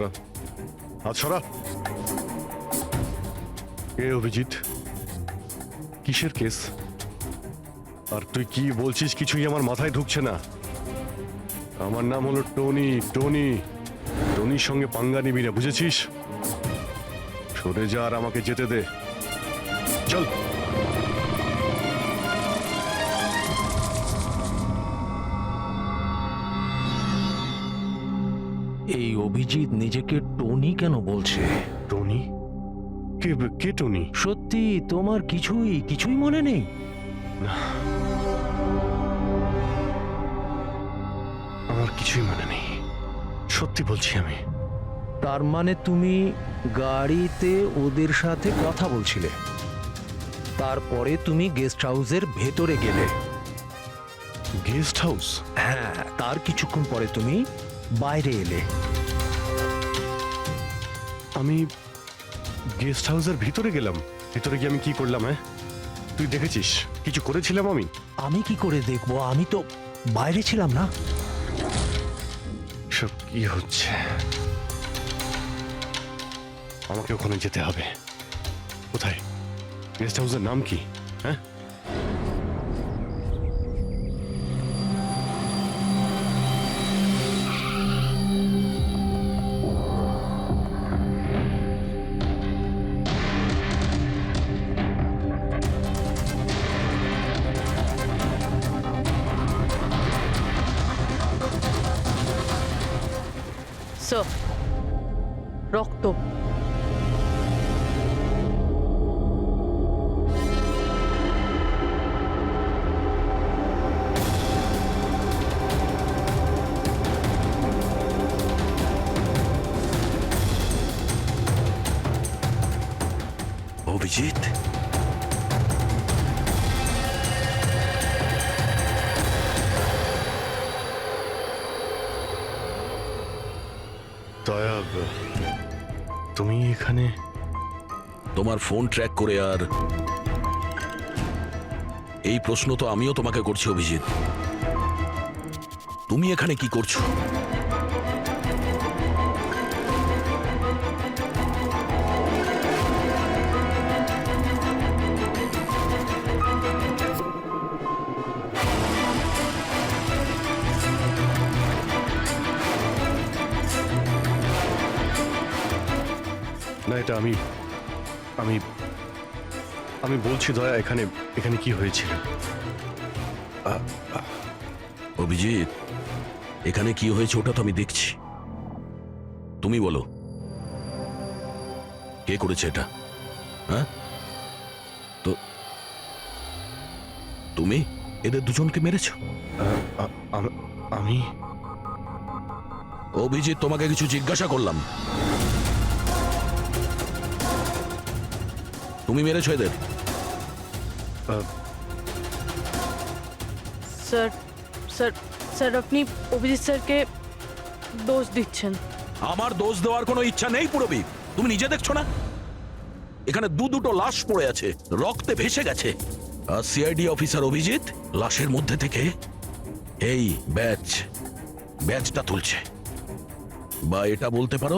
Speaker 2: আচ্ছা, কে অভিজিৎ? কিসের কেস? আর তুই কি বলছিস কিছুই আমার মাথায় ঢুকছে না। আমার নাম হলো টনি। টনির সঙ্গে পাঙ্গা নিবি না, বুঝেছিস? সরে যা আর আমাকে যেতে দে। চল।
Speaker 7: এই অভিজিৎ নিজেকে টনি কেন বলছে?
Speaker 2: টনি? কে টনি?
Speaker 7: সত্যি তোমার কিছুই মনে নেই?
Speaker 2: আমার কিছুই মনে নেই, সত্যি বলছি আমি।
Speaker 7: তার মানে তুমি গাড়িতে ওদের সাথে কথা বলছিলে, তারপরে তুমি গেস্ট হাউসের ভেতরে গেলে।
Speaker 2: Guest house?
Speaker 7: হ্যাঁ, তার কিছুক্ষণ পরে তুমি বাইরে এলে।
Speaker 2: আমি গেস্ট হাউসের ভিতরে গেলাম? ভিতরে গিয়ে আমি কি করলাম? হ্যাঁ, তুই দেখেছিস কিছু করেছিলাম আমি?
Speaker 7: আমি কি করে দেখবো? আমি তো বাইরে ছিলাম না।
Speaker 2: সব কি হচ্ছে? আমাকে ওখানে যেতে হবে। কোথায়? গেস্ট হাউসের নাম কি? হ্যাঁ,
Speaker 5: স্যার, রক্ত।
Speaker 1: অভিজিৎ,
Speaker 2: দয়া, তুমি এখানে?
Speaker 1: তোমার ফোন ট্র্যাক করে আর এই প্রশ্ন তো আমিও তোমাকে করছি অভিজিৎ। তুমি এখানে কি করছো?
Speaker 2: না, এটা আমি আমি আমি বলছি দয়া, এখানে এখানে কি হয়েছিল?
Speaker 1: অভিজিৎ, এখানে কি হয়েছে ওটা তো আমি দেখছি। তুমি বলো, কে করেছে এটা? হ্যাঁ, তো তুমি এদের দুজনকে মেরেছো?
Speaker 2: আমি?
Speaker 1: অভিজিৎ, তোমাকে কিছু জিজ্ঞাসা করলাম। তুমি মেরেছো এদের?
Speaker 5: স্যার স্যার স্যার, আপনি অভিজিৎ স্যারকে দোষ দিচ্ছেন।
Speaker 1: আমার দোষ দেওয়ার কোনো ইচ্ছা নেই পুরবি। তুমি নিজে দেখছো না এখানে দুটো লাশ পড়ে আছে, রক্তে ভেসে গেছে। আর সিআইডি অফিসার অভিজিৎ লাশের মধ্যে থেকে এই ব্যাজটা তুলছে, বা এটা বলতে পারো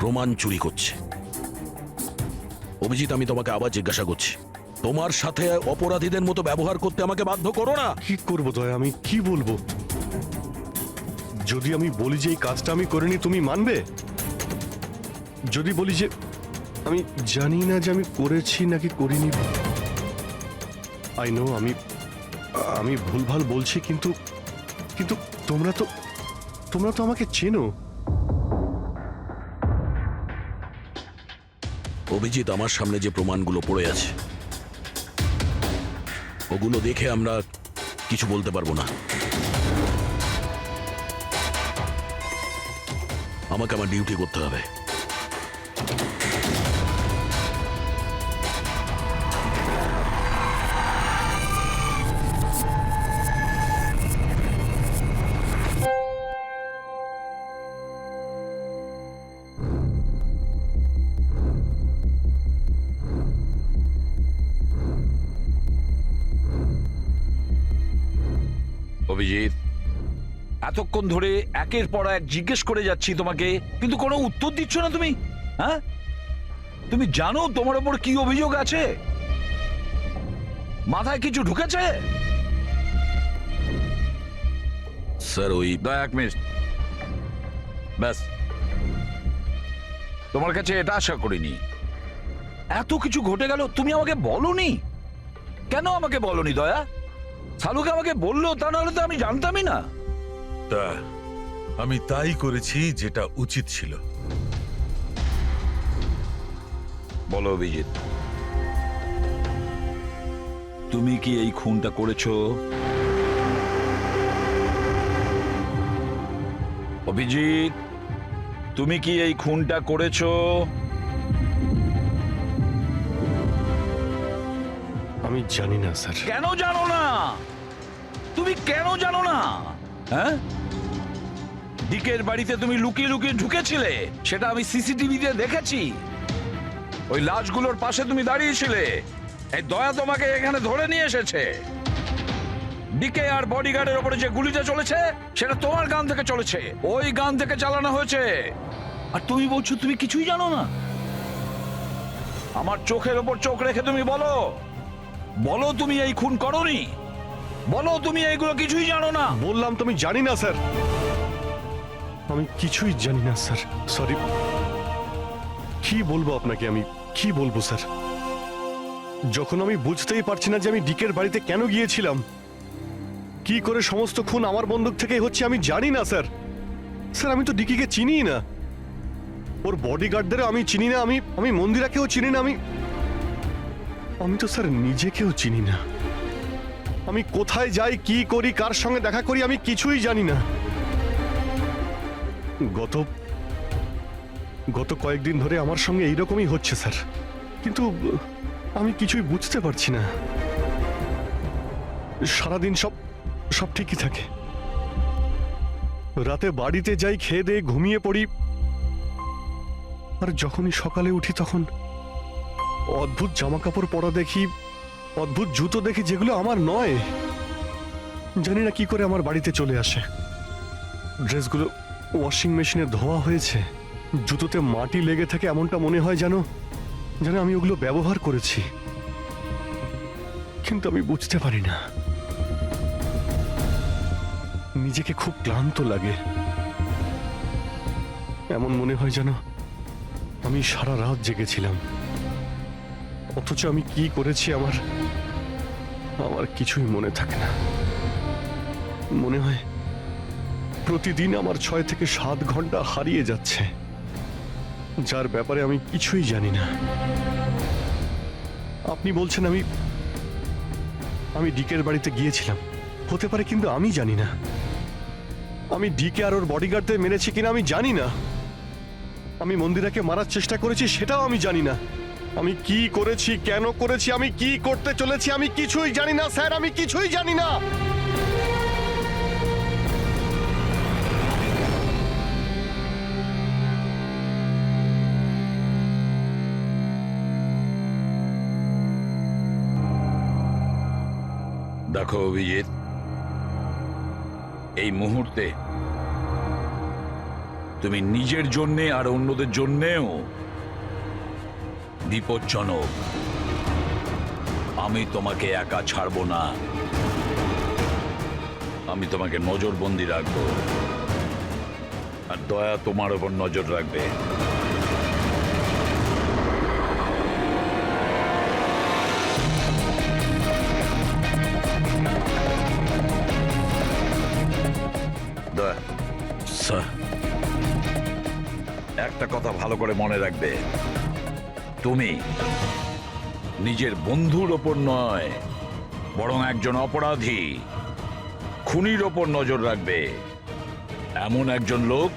Speaker 1: প্রমাণ চুরি করছে। অভিজিৎ, আমি তোমাকে আবার জিজ্ঞাসা করছি, তোমার সাথে অপরাধীদের মতো ব্যবহার করতে আমাকে বাধ্য করো না।
Speaker 2: কি করবো দয়া, আমি কি বলবো? যদি আমি বলি যে এই কাজটা আমি করিনি, তুমি মানবে? যদি বলি যে আমি জানি না যে আমি করেছি নাকি করিনি, আই নো আমি ভুলভাল বলছি, কিন্তু কিন্তু তোমরা তো আমাকে চেনো।
Speaker 1: অভিজিৎ, আমার সামনে যে প্রমাণগুলো পড়ে আছে ওগুলো দেখে আমরা কিছু বলতে পারবো না। আমাকে আমার ডিউটি করতে হবে।
Speaker 3: অভিজিৎ, এতক্ষণ ধরে একের পর এক জিজ্ঞেস করে যাচ্ছি তোমাকে, কিন্তু কোনো উত্তর দিচ্ছ না তুমি। হ্যাঁ, তুমি জানো তোমার উপর কি অভিযোগ আছে? মাথায় কিছু ঢুকেছে?
Speaker 1: স্যার, ওই
Speaker 3: এক মিনিট, ব্যাস। তোমার কাছে এটা আশা করিনি। এত কিছু ঘটে গেল, তুমি আমাকে বলনি কেন? আমাকে বলনি দয়া? সালুকে আমাকে বললো, তা নাহলে তো আমি জানতামই না।
Speaker 10: তা আমি তাই করেছি যেটা উচিত ছিল।
Speaker 3: বলো অভিজিৎ, তুমি কি এই খুনটা করেছো? অভিজিৎ, তুমি কি এই খুনটা করেছো?
Speaker 2: আমি জানি না স্যার।
Speaker 3: কেন জানো না? তুমি কেন জানো না? হ্যাঁ, ডিকের বাড়িতে তুমি লুকিয়ে লুকিয়ে ঢুকেছিলে, সেটা আমি সিসিটিভিতে দেখেছি। ওই লাশগুলোর পাশে তুমি দাঁড়িয়েছিলে। এই দয়া তোমাকে এখানে ধরে নিয়ে এসেছে। ডিকে আর বডিগার্ডের উপরে যে গুলিটা চলেছে সেটা তোমার গান থেকে চলেছে, ওই গান থেকে চালানো হয়েছে। আর তুমি বলছো তুমি কিছুই জানো না? আমার চোখের ওপর চোখ রেখে তুমি বলো, বলো তুমি এই খুন করোনি। বলো তুমি এইগুলো কিছুই জানো না।
Speaker 2: বললাম তুমি জানি না স্যার, আমি কিছুই জানি না স্যার। সরি। কি বলবো আপনাকে, আমি কি বলবো স্যার? যখন আমি বুঝতেই পারছি না যে আমি ডিকের বাড়িতে কেন গিয়েছিলাম, কি করে সমস্ত খুন আমার বন্দুক থেকেই হচ্ছে, আমি জানি না স্যার। স্যার, আমি তো ডিকিকে চিনি না, ওর বডিগার্ডদেরও আমি চিনি না, আমি মন্দিরাকেও চিনি না, আমি তো স্যার নিজেকেও চিনি না। আমি কোথায় যাই, কি করি, কার সঙ্গে দেখা করি, আমি কিছুই জানি না। গত কয়েকদিন ধরে আমার সঙ্গে এইরকমই হচ্ছে স্যার, কিন্তু আমি কিছুই বুঝতে পারছি না। সারাদিন সব ঠিকই থাকে, রাতে বাড়িতে যাই, খেয়ে দিয়ে ঘুমিয়ে পড়ি, আর যখনই সকালে উঠি তখন অদ্ভুত জামা কাপড় পরা দেখি, অদ্ভুত জুতো দেখি, যেগুলো আমার নয়। জানি না কি করে আমার বাড়িতে চলে আসে। ড্রেসগুলো ওয়াশিং মেশিনে ধোয়া হয়েছে, জুতোতে মাটি লেগে থাকে, এমনটা মনে হয় যেন আমি ওগুলো ব্যবহার করেছি, কিন্তু আমি বুঝতে পারি না। নিজেকে খুব ক্লান্ত লাগে, এমন মনে হয় যেন আমি সারা রাত জেগেছিলাম, অথচ আমি কি করেছি আমার কিছুই মনে থাকে না। মনে হয় প্রতিদিন আমার 6 থেকে 7 ঘন্টা হারিয়ে যাচ্ছে, যার ব্যাপারে আমি কিছুই জানি না। আপনি বলছেন আমি ডিকের বাড়িতে গিয়েছিলাম, হতে পারে, কিন্তু আমি জানি না। আমি ডিকে আর ওর বডিগার্ডদের মেরেছি কিনা আমি জানি না। আমি মন্দিরাকে মারার চেষ্টা করেছি সেটাও আমি জানি না। আমি কি করেছি, কেন করেছি, আমি কি করতে চলেছি, আমি কিছুই জানি না স্যার, আমি কিছুই জানি না।
Speaker 3: দেখো অভিজিৎ, এই মুহূর্তে তুমি নিজের জন্যে আর অন্যদের জন্যেও বিপজ্জনক। আমি তোমাকে একা ছাড়বো না, আমি তোমাকে নজরবন্দি রাখবো, আর দয়া তোমার উপর নজর রাখবে।
Speaker 1: স্যার,
Speaker 3: একটা কথা ভালো করে মনে রাখবে, তুমি নিজের বন্ধুর ওপর নয়, বরং একজন অপরাধী খুনির ওপর নজর রাখবে। এমন একজন লোক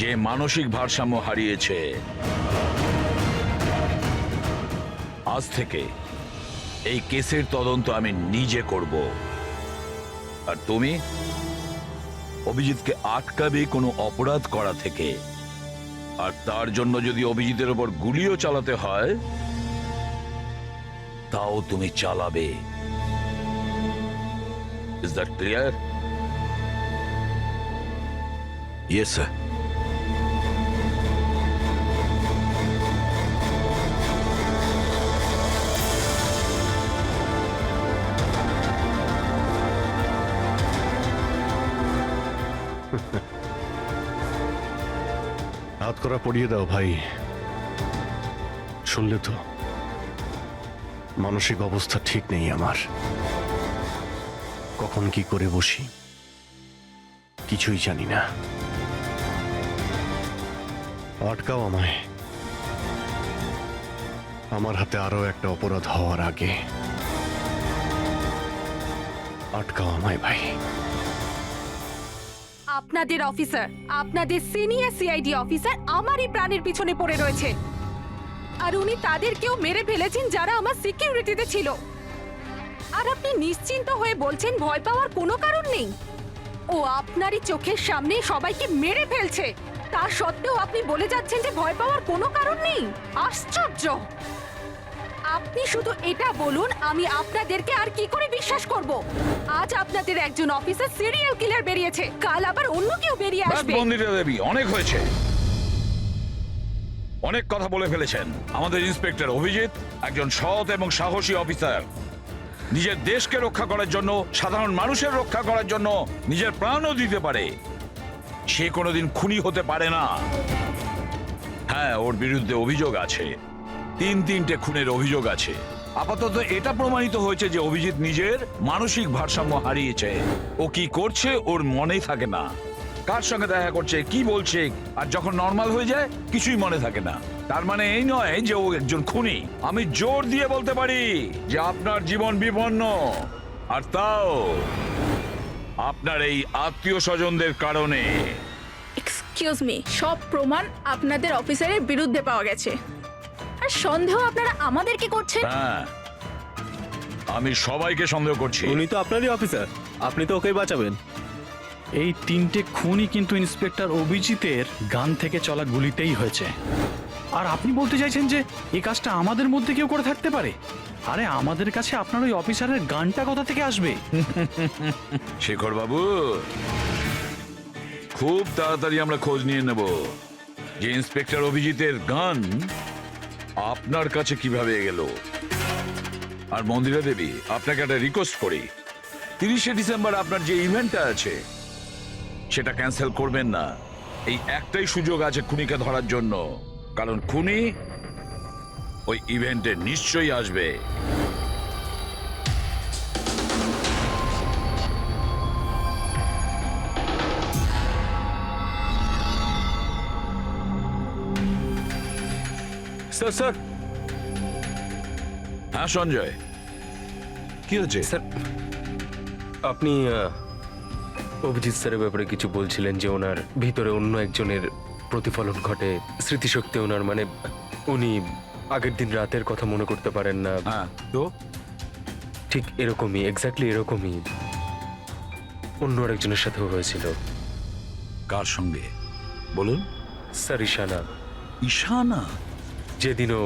Speaker 3: যে মানসিক ভারসাম্য হারিয়েছে। আজ থেকে এই কেসের তদন্ত আমি নিজে করব, আর তুমি অভিজিৎকে আটকাবে কোনো অপরাধ করা থেকে। আর তার জন্য যদি অভিজিতের ওপর গুলিও চালাতে হয়, তাও তুমি চালাবে। Is that clear?
Speaker 1: Yes sir.
Speaker 2: হাত করা পড়িয়ে দাও ভাই। শুনলে তো, মানসিক অবস্থা ঠিক নেই আমার। কখন কি করে বসি কিছুই জানি না। আটকাও আমায়, আমার হাতে আরো একটা অপরাধ হওয়ার আগে। আটকাও আমায় ভাই।
Speaker 11: আপনাদের অফিসার, আপনাদের সিনিয়র সিআইডি অফিসার আমারই প্রাণের পিছনে পড়ে রয়েছে, আর উনি তাদেরকেও মেরে ফেলেছেন যারা আমার সিকিউরিটিতে ছিল। আর আপনি নিশ্চিন্ত হয়ে বলছেন ভয় পাওয়ার কোনো কারণ নেই। ও আপনারই চোখের সামনে সবাইকে মেরে ফেলছে, তা সত্ত্বেও আপনি বলে যাচ্ছেন যে ভয় পাওয়ার কোনো কারণ নেই। আশ্চর্য! আপনি শুধু এটা বলুন, আমি আপনাদেরকে আর কি করে বিশ্বাস করব? আজ আপনাদের একজন অফিসার সিরিয়াল কিলার বেরিয়েছে, কাল আবার অন্য কেউ বেরিয়ে আসবে।
Speaker 3: মন্দিরা দেবী, অনেক হয়েছে, অনেক কথা বলে ফেলেছেন। আমাদের ইন্সপেক্টর অভিজিৎ একজন সৎ এবং সাহসী অফিসার। নিজের দেশকে রক্ষা করার জন্য, সাধারণ মানুষের রক্ষা করার জন্য নিজের প্রাণও দিতে পারে। সে কোনোদিন খুনি হতে পারে না। হ্যাঁ, ওর বিরুদ্ধে অভিযোগ আছে, তিনটে খুনের অভিযোগ আছে। আপাতত এটা প্রমাণিত হয়েছে যে অভিজিৎ নিজের মানসিক ভারসাম্য হারিয়েছে। ও কি করছে ওর মনেই থাকে না, কার সঙ্গে দেখা করছে, কি বলছে, আর যখন নর্মাল হয়ে যায় কিছুই মনে থাকে না। তার মানে এই নয় যে ও একজন খুনি। আমি জোর দিয়ে বলতে পারি যে আপনার জীবন বিপন্ন, আর তাও আপনার এই আত্মীয় স্বজনদের কারণে।
Speaker 8: এক্সকিউজ মি, সব প্রমাণ আপনাদের অফিসারের বিরুদ্ধে পাওয়া গেছে, আর সন্দেহ আপনারা আমাদেরকে করছেন?
Speaker 3: হ্যাঁ, আমি সবাইকে সন্দেহ করছি।
Speaker 9: উনি তো আপনারই অফিসার, আপনি তো ওকেই বাঁচাবেন।
Speaker 12: এই তিনটে খুনই কিন্তু ইন্সপেক্টর অভিজিতের গান থেকে চলা গুলিতেই হয়েছে। আর আপনি বলতে চাইছেন যে এই কাজটা আমাদের মধ্যে কেউ করে থাকতে পারে? আরে আমাদের কাছে আপনার ওই অফিসারের গানটা কোথা থেকে আসবে?
Speaker 3: শেখর বাবু, খুব তাড়াতাড়ি আমরা খোঁজ নিয়ে নেব যে ইন্সপেক্টর অভিজিতের গান আপনার কাছে কিভাবে গেল। আর মন্দিরা দেবী, আপনাকে একটা রিকোয়েস্ট করি, 30শে ডিসেম্বর আপনার যে ইভেন্টটা আছে সেটা ক্যান্সেল করবেন না। এই একটাই সুযোগ আছে খুনিকে ধরার জন্য, কারণ খুনি ওই ইভেন্টে নিশ্চয়ই আসবে।
Speaker 6: স্যার স্যার
Speaker 3: হ্যাঁ সঞ্জয়,
Speaker 6: কি হচ্ছে স্যার? আপনি অভিজিৎ স্যারের ব্যাপারে কিছু বলছিলেন যে ওনার ভিতরে অন্য একজনের প্রতিফলন ঘটে, স্মৃতিশক্তি ওনার, মানে উনি আগের দিন রাতের কথা মনে করতে পারেন না।
Speaker 3: হ্যাঁ তো
Speaker 6: ঠিক এরকমই, এক্স্যাক্টলি এরকমই অন্য আরেকজনের সাথেও হয়েছিল।
Speaker 3: কার সঙ্গে বলুন?
Speaker 6: স্যার ঈশানা।
Speaker 3: ঈশানা?
Speaker 6: যেদিনও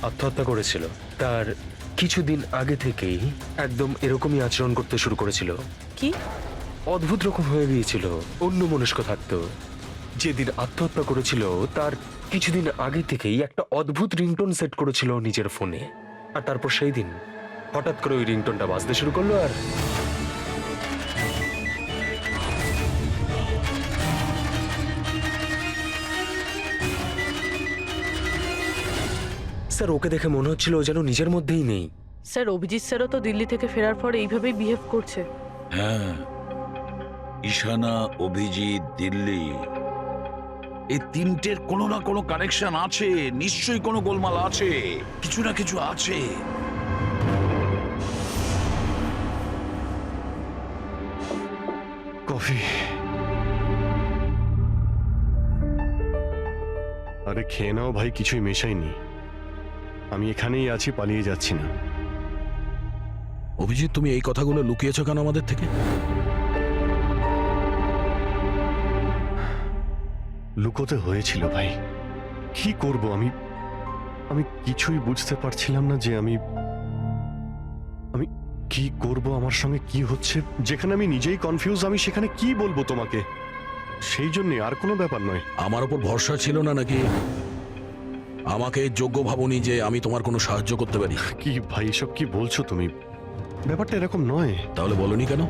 Speaker 6: আত্মহত্যা করেছিল তার কিছুদিন আগে থেকেই একদম এরকমই আচরণ করতে শুরু করেছিল।
Speaker 5: কি
Speaker 6: অদ্ভুত রকম হয়ে গিয়েছিল, অন্য মনস্ক থাকতো। যেদিন আত্মহত্যা করেছিল তার কিছুদিন আগে থেকেই একটা অদ্ভুত রিংটোন সেট করেছিল নিজের ফোনে, আর তারপর সেই দিন হঠাৎ করে ওই রিংটোনটা বাজতে শুরু করলো। আর স্যার ওকে দেখে মনে হচ্ছিল ও যেন নিজের মধ্যেই নেই।
Speaker 5: স্যার, অভিজিৎ স্যারও তো দিল্লি থেকে ফেরার পর এইভাবেই বিহেভ করছে।
Speaker 3: হ্যাঁ, ঈশানা, অভিজিৎ, দিল্লি, এই তিনটের কোনো না কোনো কানেকশন আছে, নিশ্চয়ই কোনো গোলমাল আছে, কিছু না কিছু আছে।
Speaker 2: কফি। আরে খেয়ে নাও ভাই, কিছুই মেশাইনি। আমি এখানেই আছি, পালিয়ে যাচ্ছি না।
Speaker 1: অভিজিৎ, তুমি এই কথাগুলো লুকিয়েছো কেন আমাদের থেকে?
Speaker 2: লুকোতে হয়েছিল ভাই, কি করব আমি? আমি কিছুই বুঝতে পারছিলাম না যে আমি কি করব, আমার সঙ্গে কি হচ্ছে। যেখানে আমি নিজেই কনফিউজ, আমি সেখানে কি বলবো তোমাকে? সেই জন্য, আর কোনো ব্যাপার নয়।
Speaker 1: আমার ওপর ভরসা ছিল না নাকি? আমাকে যোগ্য ভাবনি যে আমি তোমার কোনো সাহায্য করতে পারি?
Speaker 2: কি ভাই, এসব কি বলছো তুমি? ব্যাপারটা এরকম নয়।
Speaker 1: তাহলে বলনি কেন?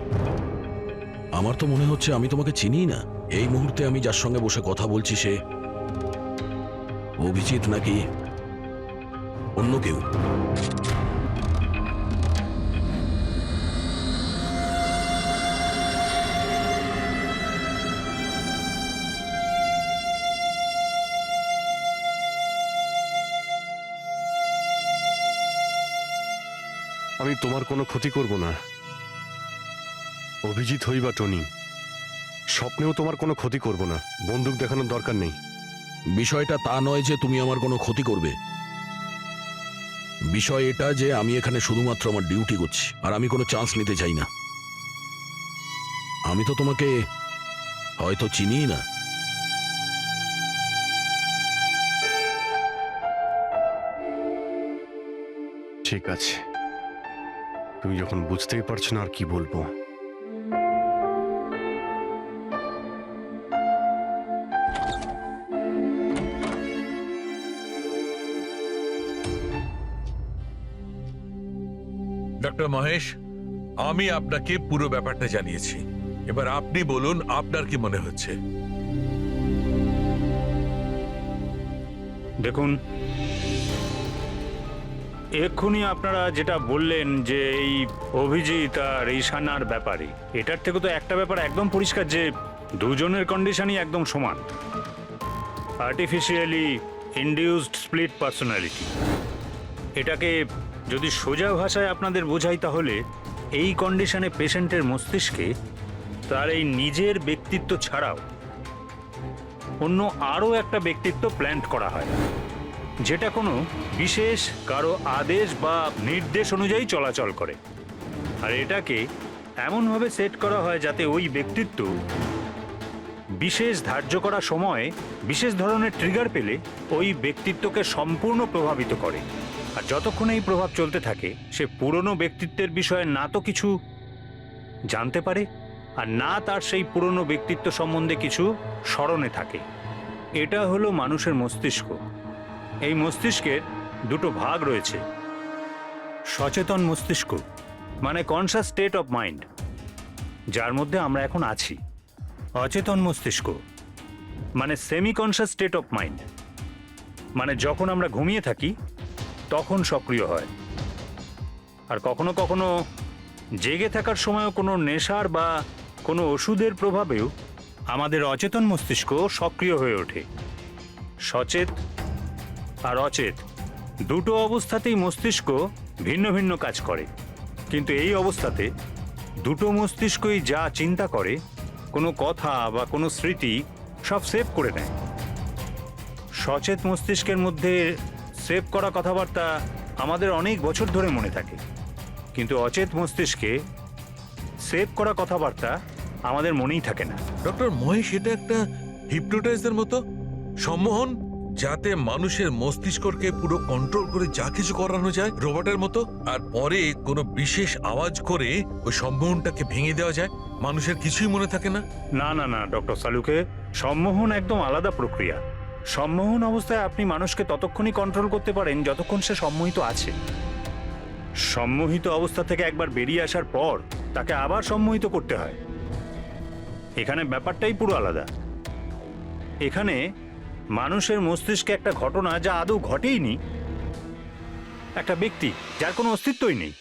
Speaker 1: আমার তো মনে হচ্ছে আমি তোমাকে চিনি না। এই মুহূর্তে আমি যার সঙ্গে বসে কথা বলছি সে অভিজিৎ নাকি অন্য কেউ?
Speaker 2: আমি তোমার কোনো ক্ষতি করব না, অভিজিৎ হই বা টনি। স্বপ্নেও তোমার কোনো ক্ষতি করব না। বন্দুক দেখানোর দরকার নেই।
Speaker 1: বিষয়টা তা নয় যে তুমি আমার কোনো ক্ষতি করবে। বিষয় এটা যে আমি এখানে শুধুমাত্র আমার ডিউটি করছি, আর আমি কোনো চান্স নিতে চাই না। আমি তো তোমাকে হয়তো চিনিই না।
Speaker 2: ঠিক আছে, তুমি যখন বুঝতেই পারছো না আর কি বলবো।
Speaker 10: ডক্টর মহেশ, আমি আপনাকে পুরো ব্যাপারটা জানিয়েছি। এবার আপনি বলুন আপনার কি মনে হচ্ছে?
Speaker 12: দেখুন, এক্ষুনি আপনারা যেটা বললেন যে এই অভিজিৎ আর ঈশানার ব্যাপারে, এটার থেকে তো একটা ব্যাপার একদম পরিষ্কার যে দুজনের কন্ডিশনই একদম সমান। Artificially induced split personality. এটাকে যদি সোজা ভাষায় আপনাদের বোঝাই, তাহলে এই কন্ডিশনে পেশেন্টের মস্তিষ্কে তার এই নিজের ব্যক্তিত্ব ছাড়াও অন্য আরও একটা ব্যক্তিত্ব প্ল্যান্ট করা হয়, যেটা কোনো বিশেষ কারো আদেশ বা নির্দেশ অনুযায়ী চলাচল করে। আর এটাকে এমনভাবে সেট করা হয় যাতে ওই ব্যক্তিত্ব বিশেষ ধার্য করা সময়ে বিশেষ ধরনের ট্রিগার পেলে ওই ব্যক্তিত্বকে সম্পূর্ণ প্রভাবিত করে। আর যতক্ষণ এই প্রভাব চলতে থাকে, সে পুরনো ব্যক্তিত্বের বিষয়ে না তো কিছু জানতে পারে, আর না তার সেই পুরনো ব্যক্তিত্ব সম্বন্ধে কিছু স্মরণে থাকে। এটা হলো মানুষের মস্তিষ্ক। এই মস্তিষ্কের দুটো ভাগ রয়েছে। সচেতন মস্তিষ্ক মানে কনসাস স্টেট অফ মাইন্ড, যার মধ্যে আমরা এখন আছি। অচেতন মস্তিষ্ক মানে semi conscious state of mind, মানে যখন আমরা ঘুমিয়ে থাকি তখন সক্রিয় হয়। আর কখনো কখনো জেগে থাকার সময়ও কোনো নেশার বা কোনো ওষুধের প্রভাবেও আমাদের অচেতন মস্তিষ্ক সক্রিয় হয়ে ওঠে। সচেত আর অচেত দুটো অবস্থাতেই মস্তিষ্ক ভিন্ন ভিন্ন কাজ করে, কিন্তু এই অবস্থাতে দুটো মস্তিষ্কই যা চিন্তা করে, কোনো কথা বা কোনো স্মৃতি সব সেভ করে নেয়। সচেত মস্তিষ্কের মধ্যে সেভ করা কথাবার্তা আমাদের অনেক বছর ধরে মনে থাকে, কিন্তু অচেত মস্তিষ্কে সেভ করা কথাবার্তা আমাদের মনেই থাকে না।
Speaker 10: ডক্টর মহেশ, এটা একটা হিপনোটাইজের মতো সম্মোহন, যাতে মানুষের মস্তিষ্ককে পুরো কন্ট্রোল করে যা কিছু করানো যায় রোবটের মতো, আর পরে কোনো বিশেষ আওয়াজ করে ওই সম্মোহনটাকে ভেঙে দেওয়া যায়। মানুষের কিছুই মনে থাকে না।
Speaker 12: না না না ডক্টর সালুকে, সম্মোহন একদম আলাদা প্রক্রিয়া। সম্মোহন অবস্থায় আপনি মানুষকে ততক্ষণই কন্ট্রোল করতে পারেন যতক্ষণ সে সম্মোহিত আছে। সম্মোহিত অবস্থা থেকে একবার বেরিয়ে আসার পর তাকে আবার সম্মোহিত করতে হয়। এখানে ব্যাপারটাই পুরো আলাদা। এখানে মানুষের মস্তিষ্কে একটা ঘটনা যা আদৌ ঘটেইনি, একটা ব্যক্তি যার কোনো অস্তিত্বই নেই,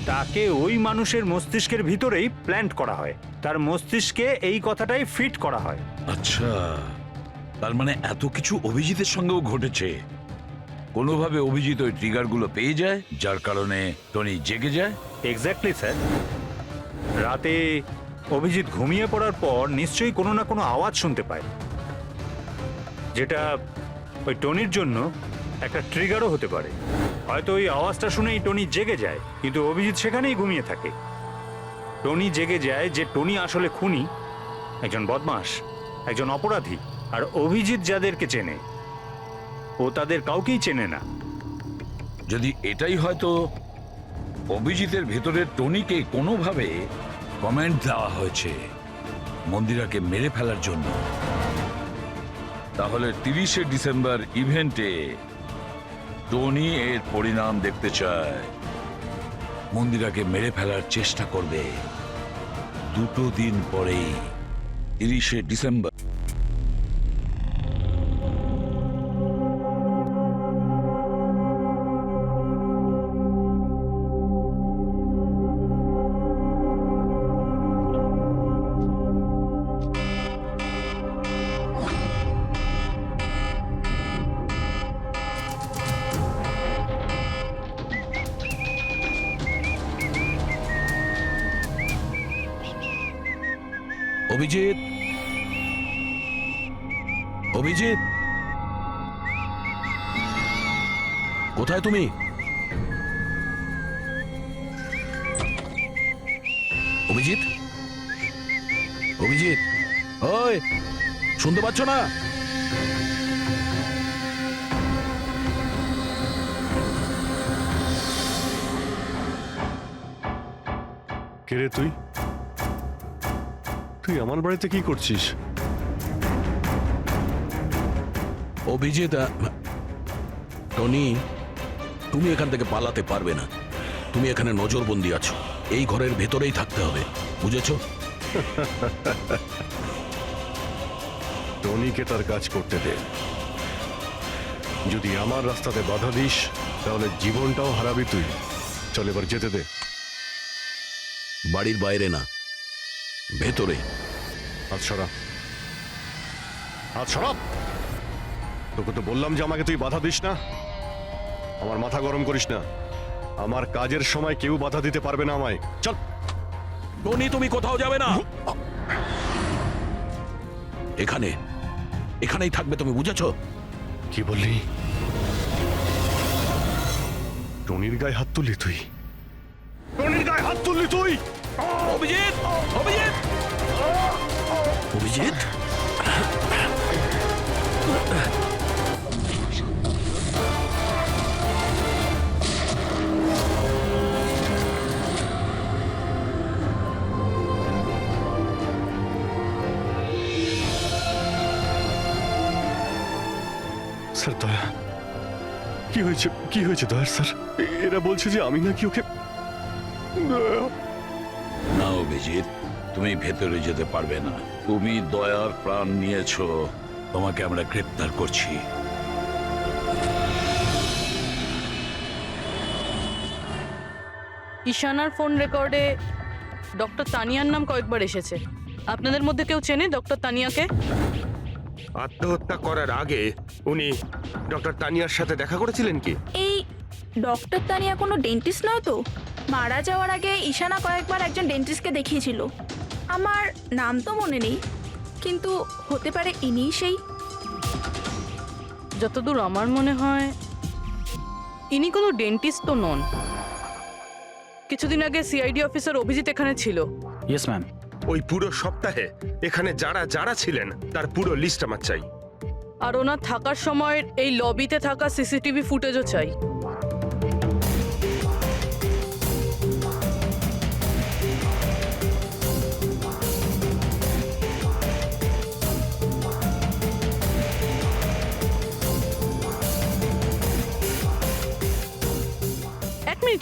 Speaker 12: তাকে ওই মানুষের মস্তিষ্কের ভিতরেই প্ল্যান্ট করা হয়।
Speaker 13: তার মস্তিষ্কে এই কথাটাই ফিট করা হয়।
Speaker 3: আচ্ছা, তার মানে এত কিছু অভিজিতের সঙ্গেও ঘটেছে। কোনোভাবে অভিজিৎ ওই ট্রিগারগুলো পেয়ে যায়, যার কারণে টনি জেগে যায়।
Speaker 13: Exactly sir. রাতে অভিজিৎ ঘুমিয়ে পড়ার পর নিশ্চয়ই কোনো না কোনো আওয়াজ শুনতে পায়, যেটা ওই টনির জন্য একটা ট্রিগারও হতে পারে। হয়তো ওই আওয়াজটা শুনেই টনি জেগে যায়, কিন্তু অভিজিৎ সেখানেই ঘুমিয়ে থাকে। টনি জেগে যায় যে টনি আসলে খুনি, একজন বদমাশ, একজন অপরাধী। আর অভিজিৎ যাদেরকে চেনে, ও তাদের কাউকেই চেনে না।
Speaker 3: যদি এটাই হয়তো অভিজিতের ভেতরে টনিকে কোনোভাবে কমেন্ট দেওয়া হয়েছে মন্দিরাকে মেরে ফেলার জন্য, তাহলে 30শে ডিসেম্বর ইভেন্টে টনি এর পরিণাম দেখতে চায়। মন্দিরাকে মেরে ফেলার চেষ্টা করবে 2 দিন পরেই, 30শে ডিসেম্বর।
Speaker 1: অভিজিৎ, অভিজিৎ, কোথায় তুমি? অভিজিৎ, অভিজিৎ, ওই শুনতে পাচ্ছ না?
Speaker 2: কে রে তুই? তুই আমার বাড়িতে কি করছিস?
Speaker 1: অভিজিৎ, টনি, তুমি এখান থেকে পালাতে পারবে না। তুমি এখানে নজরবন্দি আছো, এই ঘরের ভেতরেই থাকতে হবে, বুঝেছো?
Speaker 2: টনিকে তার কাজ করতে দে। যদি আমার রাস্তাতে বাধা দিস তাহলে জীবনটাও হারাবি তুই। চল এবার যেতে দে।
Speaker 1: বাড়ির বাইরে না, ভেতরে।
Speaker 2: হাত সরা, হাত সরা। তোকে তো বললাম যে আমাকে তুই বাধা দিস না। আমার মাথা গরম করিস না। আমার কাজের সময় কেউ বাধা দিতে পারবে না আমায়। চল।
Speaker 1: টনি, তুমি কোথাও যাবে না, এখানে, এখানেই থাকবে তুমি, বুঝেছো?
Speaker 2: কি বললি? টনির গায়ে হাত তুললি তুই? টনির গায়ে হাত তুললি তুই?
Speaker 1: অভিজিৎ, অভিজিৎ, অভিজিৎ,
Speaker 2: স্যার দয়া, কি হয়েছে? কি হয়েছে দয়ার স্যার? এরা বলছে যে আমি নাকি ওকে।
Speaker 3: না অভিজিৎ, তুমি ভেতরে যেতে পারবে না। তুমি দয়ার প্রাণ নিয়েছো, তোমাকে আমরা গ্রেপ্তার করছি।
Speaker 5: ঈশানার ফোন রেকর্ডে ডক্টর তানিয়ার নাম কয়েকবার এসেছে। আপনাদের মধ্যে কেউ চেনে ডক্টর তানিয়াকে?
Speaker 6: আত্মহত্যা করার আগে উনি ডক্টর তানিয়ার সাথে দেখা করেছিলেন কি?
Speaker 8: এই ডক্টর তানিয়া কোনো ডেন্টিস্ট নয় তো? মারা যাওয়ার আগে ঈশানা কয়েকবার একজন ডেন্টিস্টকে দেখিয়েছিল। আমার নাম তো মনে নেই, কিন্তু হতে পারে ইনিই সেই।
Speaker 5: যতদূর আমার মনে হয় ইনি কোনো ডেন্টিস্ট তো নন। কিছুদিন আগে সিআইডি অফিসার অভিজিৎ এখানে ছিল।
Speaker 12: Yes ma'am.
Speaker 6: ওই পুরো সপ্তাহে এখানে যারা যারা ছিলেন তার পুরো লিস্ট আমার চাই।
Speaker 5: আর ওনার থাকার সময় এই লবিতে থাকা সিসিটিভি ফুটেজও চাই।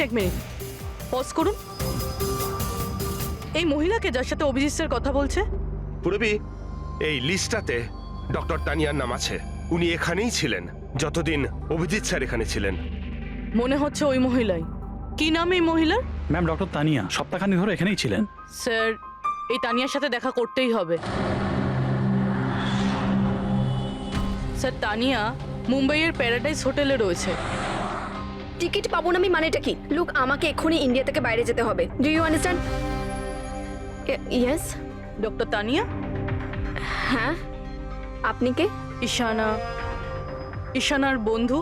Speaker 5: এক মিনিট পজ করুন। এই মহিলাকে যার সাথে অভিজিৎ স্যার কথা বলছে?
Speaker 6: পুরবি, এই লিস্টটাতে ডক্টর তানিয়ার নাম আছে। উনি এখানেই ছিলেন যতদিন অভিজিৎ স্যার এখানে ছিলেন।
Speaker 5: মনে হচ্ছে ওই মহিলাই। কি নাম এই মহিলার?
Speaker 12: ম্যাম ডক্টর তানিয়া সপ্তাহখানি ধরে এখানেই ছিলেন।
Speaker 5: স্যার, এই তানিয়ার সাথে দেখা করতেই হবে। স্যার, তানিয়া মুম্বাইয়ের প্যারাডাইস হোটেলে রয়েছে।
Speaker 8: টিকিট পাবো না আমি মানেটা কি? লুক, আমাকে এক্ষুনি ইন্ডিয়া থেকে বাইরে যেতে হবে। Do you understand? Yes.
Speaker 5: Doctor Tania?
Speaker 8: হ্যাঁ, আপনি কে?
Speaker 5: ঈশানার বন্ধু,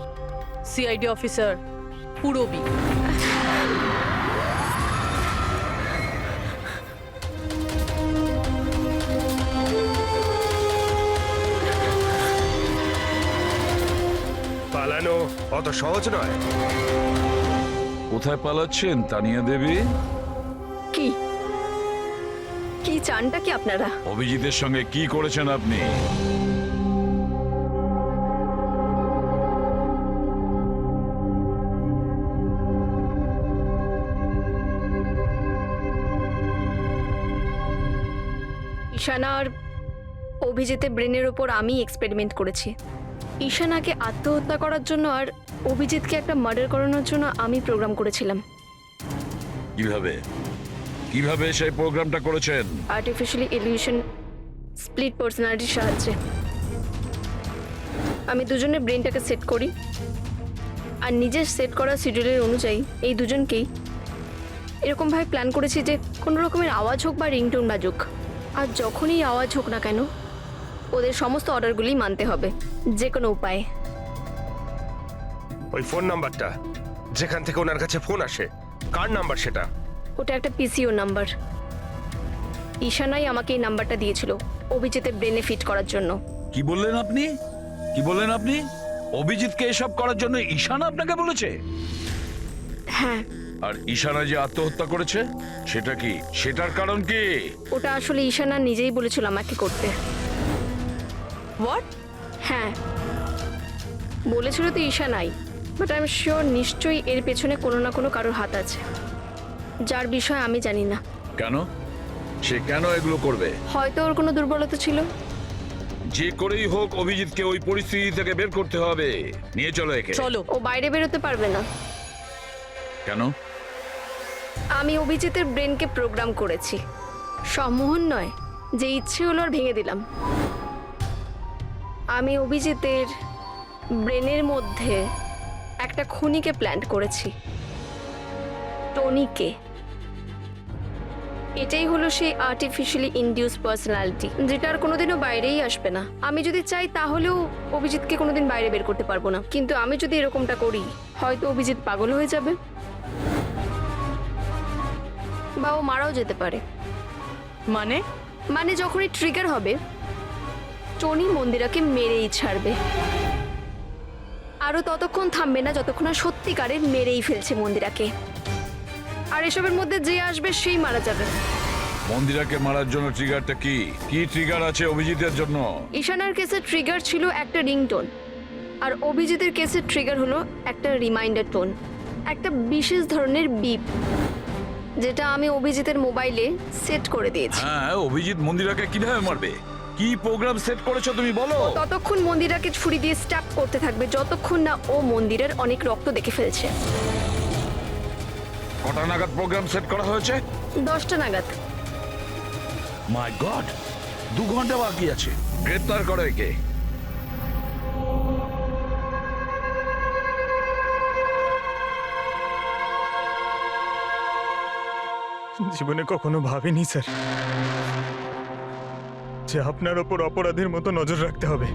Speaker 5: সিআইডি অফিসার পুরবী।
Speaker 2: পালানো অত সহজ নয়।
Speaker 3: কোথায় পালাচ্ছেন তানিয়া দেবী?
Speaker 8: কি কি চানটা কি আপনারা?
Speaker 3: অভিজিতের সঙ্গে কি করেছেন আপনি?
Speaker 8: ঈশানা আর অভিজিতের ব্রেনের ওপর আমি এক্সপেরিমেন্ট করেছি। ঈশানাকে আত্মহত্যা করার জন্য আর অভিজিৎকে একটা মার্ডার করানোর জন্য আমি প্রোগ্রাম করেছিলাম।
Speaker 3: কিভাবে কিভাবে সেই প্রোগ্রামটা করেছেন?
Speaker 8: আর্টিফিশিয়ালি ইলিউশন স্প্লিট পার্সোনালিটির সাহায্যে আমি দুজনের ব্রেনটাকে সেট করি, আর নিজের সেট করা শিডিউলের অনুযায়ী এই দুজনকেই এরকমভাবে প্ল্যান করেছি যে কোনো রকমের আওয়াজ হোক বা রিংটোন বাজুক, আর যখনই আওয়াজ হোক না কেন ওদের সমস্ত অর্ডারগুলি মানতে হবে যে কোনো উপায়ে।
Speaker 2: ওই ফোন নাম্বারটা যেখান থেকে ওনার কাছে ফোন আসে, কার নাম্বার সেটা?
Speaker 8: ওটা একটা পিসিও নাম্বার। ঈশানাই আমাকে এই নাম্বারটা দিয়েছিল অভিজিতের ব্রেনে ফিট করার জন্য।
Speaker 3: কি বললেন আপনি? কি বললেন আপনি? অভিজিৎকে এসব করার জন্য ঈশানা আপনাকে বলেছে?
Speaker 8: হ্যাঁ।
Speaker 3: আর ঈশানা যে আত্মহত্যা করেছে সেটা কি? সেটার কারণ কি?
Speaker 8: ওটা আসলে ঈশানা নিজেই বলেছিল আমাকে করতে।
Speaker 5: হোয়াট?
Speaker 8: হ্যাঁ, বলেছিল তো ঈশানাই, বাট আই এম শিওর নিশ্চয়ই এর পেছনে কোনো না কোনো কারোর হাত আছে, যার বিষয়ে আমি জানি না।
Speaker 3: কেন? সে কেন এগুলো করবে?
Speaker 8: হয়তো ওর কোনো দুর্বলতা ছিল।
Speaker 3: যে করেই হোক অভিজিৎকে ওই পরিস্থিতি থেকে বের করতে হবে। নিয়ে চলো একে।
Speaker 5: চলো।
Speaker 8: ও বাইরে বেরোতে পারবে না।
Speaker 3: কেন?
Speaker 8: আমি অভিজিতের ব্রেনকে প্রোগ্রাম করেছি। সম্মোহন নয়, যে ইচ্ছে হলো আর ভেঙে দিলাম। আমি অভিজিতের ব্রেনের মধ্যে একটা খুনিকে প্ল্যান করেছি, টনিকে। এটাই হলো সেই আর্টিফিশিয়ালি ইনডিউস পার্সোনালিটি, যেটা আর কোনোদিনও বাইরেই আসবে না। আমি যদি চাই তাহলেও অভিজিৎকে কোনোদিন বাইরে বের করতে পারবো না, কিন্তু আমি যদি এরকমটা করি হয়তো অভিজিৎ পাগল হয়ে যাবে বা ও মারাও যেতে পারে। মানে যখনই ট্রিগার হবে টনি মন্দিরাকে মেরেই ছাড়বে, আরও ততক্ষণ থামবে না যতক্ষণ না সত্যিকারের মেরেই ফেলছে মন্দিরাকে। আর এসবের মধ্যে যে আসবে সেই মারা যাবে।
Speaker 3: মন্দিরাকে মারার জন্য ট্রিগারটা কি? কি ট্রিগার আছে অভিজিতের জন্য?
Speaker 8: ঈশানার কেসে ট্রিগার ছিল একটা রিংটোন, আর অভিজিতের কেসে ট্রিগার হলো একটা রিমাইন্ডার টোন, একটা বিশেষ ধরনের বিপ, যেটা আমি অভিজিতের মোবাইলে সেট করে দিয়েছি।
Speaker 3: হ্যাঁ, অভিজিৎ মন্দিরাকে কিভাবে মারবে? কি প্রোগ্রাম সেট করেছো তুমি বলো?
Speaker 8: ততক্ষণ মন্দিরাকে ছুরি দিয়ে স্ট্যাপ করতে থাকবে যতক্ষণ না ও মন্দিরের অনেক রক্ত দেখে ফেলছে।
Speaker 3: কটা নাগাদ প্রোগ্রাম সেট করা হয়েছে?
Speaker 8: 10টা নাগাদ।
Speaker 3: মাই গড, 2 ঘন্টা বাকি আছে। গ্রেফতার করো একে।
Speaker 4: জীবনে কখনো ভাবিনি স্যার যে আপনার ওপর অপরাধের মতো নজর রাখতে হবে।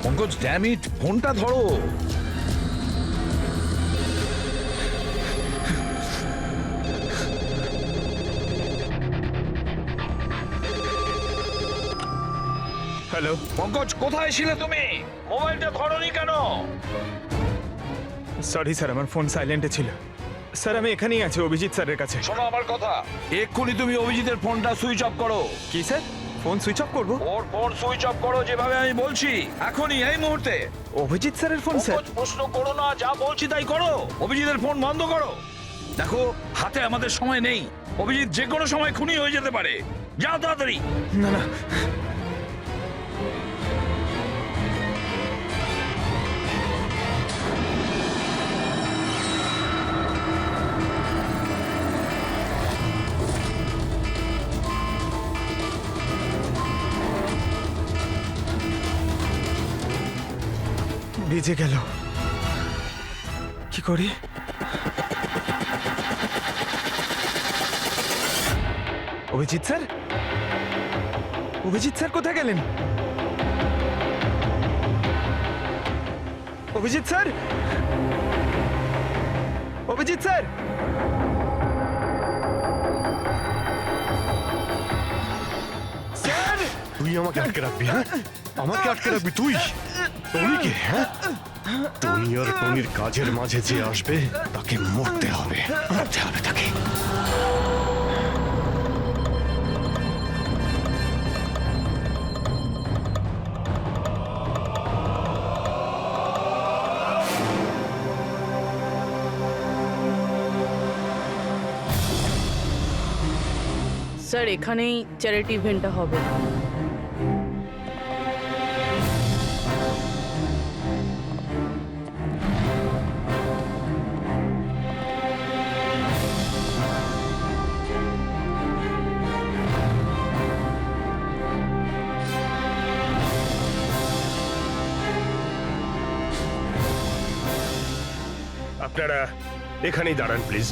Speaker 3: পঙ্কজ, ড্যাম ইট, ফোনটা ধরো।
Speaker 4: হ্যালো
Speaker 3: পঙ্কজ, কোথায় ছিলে তুমি? মোবাইলটা ধরোনি কেন?
Speaker 4: সরি স্যার, আমার ফোন সাইলেন্টে ছিল। স্যার আমি এখানেই আছি অভিজিৎ স্যারের কাছে।
Speaker 3: শোনো আমার কথা, এক্ষুনি তুমি অভিজিতের ফোনটা সুইচ অফ করো।
Speaker 4: কি স্যার? ফোন সুইচ অফ করবো?
Speaker 3: ওর ফোন সুইচ অফ করো যেভাবে আমি বলছি, এখনই, এই মুহূর্তে।
Speaker 4: অভিজিৎ স্যারের ফোন স্যার।
Speaker 3: সহজ প্রশ্ন করো না, যা বলছি তাই করো। অভিজিতের ফোন বন্ধ করো। দেখো, হাতে আমাদের সময় নেই। অভিজিৎ যে কোনো সময় খুনি হয়ে যেতে পারে। যাও তাড়াতাড়ি।
Speaker 4: না না, ভিজে গেল, কি করি? অভিজিৎ স্যার, অভিজিৎ স্যার কোথায় গেলেন? Abhijit sir, Abhijit sir, sir!
Speaker 2: তুই আমাকে আটকে রাখবি? হ্যাঁ, আমাকে আটকে রাখবি তুই? টনিকে? হ্যাঁ, টনি আর টনির কাজের মাঝে যে আসবে তাকে মরতে হবে, মরতে হবে তাকে।
Speaker 5: স্যার, এখানেই চ্যারিটি ইভেন্টটা হবে।
Speaker 2: আপনারা এখানেই দাঁড়ান please.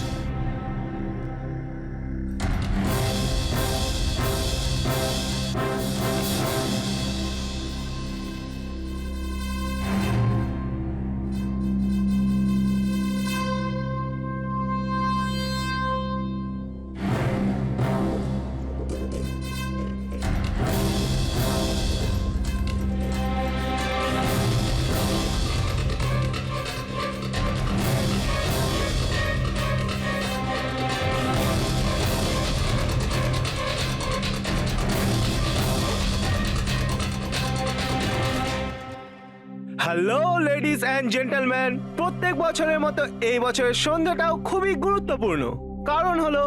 Speaker 9: Hello ladies and gentleman, প্রত্যেক বছরের মতো এই বছরের সন্ধ্যাটাও খুবই গুরুত্বপূর্ণ। কারণ হলো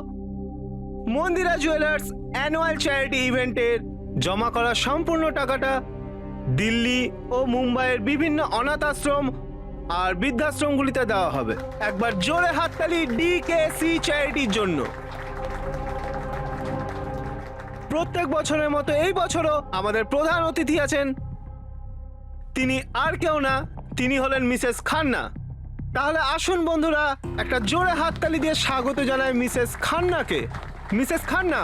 Speaker 9: মন্দিরা জুয়েলার্স অ্যানুয়াল চ্যারিটি ইভেন্টের জমা করা সম্পূর্ণ টাকাটা দিল্লি ও মুম্বাইয়ের বিভিন্ন অনাথ আশ্রম আর বৃদ্ধাশ্রমগুলিতে দেওয়া হবে। একবার জোরে হাততালি ডিকেসি চ্যারিটির জন্য। প্রত্যেক বছরের মতো এই বছরও আমাদের প্রধান অতিথি আছেন। তিনি আর কেউ না, তিনি হলেন মিসেস খান্না। তাহলে আসুন বন্ধুরা, একটা জোরে হাততালি দিয়ে স্বাগত জানাই মিসেস খান্নাকে। Mrs Khanna,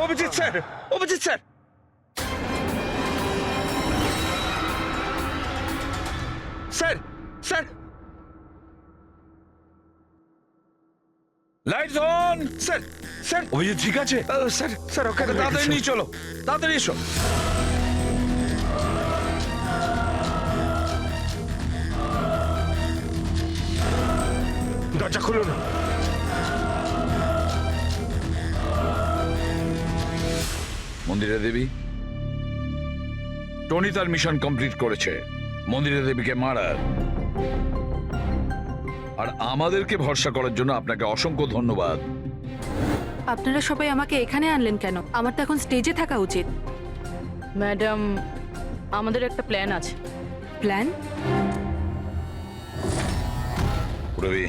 Speaker 3: Abhijit sir, Abhijit sir, sir, sir, lights on, sir, sir, Abhijit ঠিক আছে? স্যার, স্যার, ওকে তাড়াতাড়ি নিয়ে চলো, তাড়াতাড়ি এসো।
Speaker 9: দরজা খুলুন।
Speaker 3: মন্দিরা দেবী, টনি তার মিশন কমপ্লিট করেছে, মন্দিরা দেবীকে মারার। আর আমাদেরকে ভরসা করার জন্য আপনাকে অসংখ্য ধন্যবাদ।
Speaker 11: আপনারা সবাই আমাকে এখানে আনলেন কেন? আমার তো এখন স্টেজে থাকা উচিত।
Speaker 5: ম্যাডাম, আমাদের একটা প্ল্যান আছে।
Speaker 11: Plan?
Speaker 3: Rabi,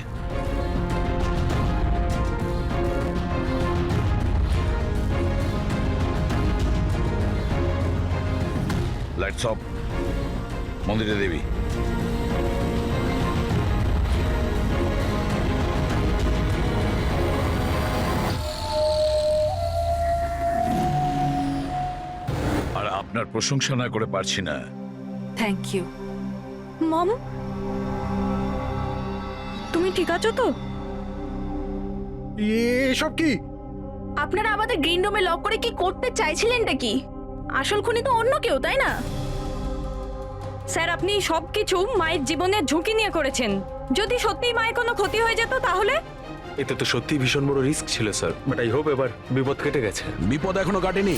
Speaker 3: lights off. Mandira Devi, আর আপনার প্রশংসা না করে পারছি না।
Speaker 11: Thank you. মম, তুমি ঠিক আছো তো?
Speaker 2: এসব কি?
Speaker 8: আপনারা আমাদের গ্রিন রুমে লক করে কি করতে চাইছিলেনটা কি? আসল খুনি তো অন্য কেউ, তাই না?
Speaker 11: স্যার, আপনি সবকিছু মায়ের জীবনের ঝুঁকি নিয়ে করেছেন। যদি সত্যিই মায়ের কোনো ক্ষতি হয়ে যেত তাহলে?
Speaker 6: এতে তো সত্যি ভীষণ বড় রিস্ক ছিল স্যার, বাট আই হোপ এবার বিপদ কেটে গেছে।
Speaker 1: বিপদ এখনো কাটেনি,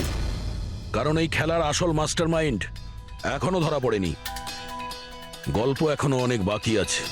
Speaker 1: কারণ এই খেলার আসল মাস্টার মাইন্ড এখনো ধরা পড়েনি। গল্প এখনো অনেক বাকি আছে।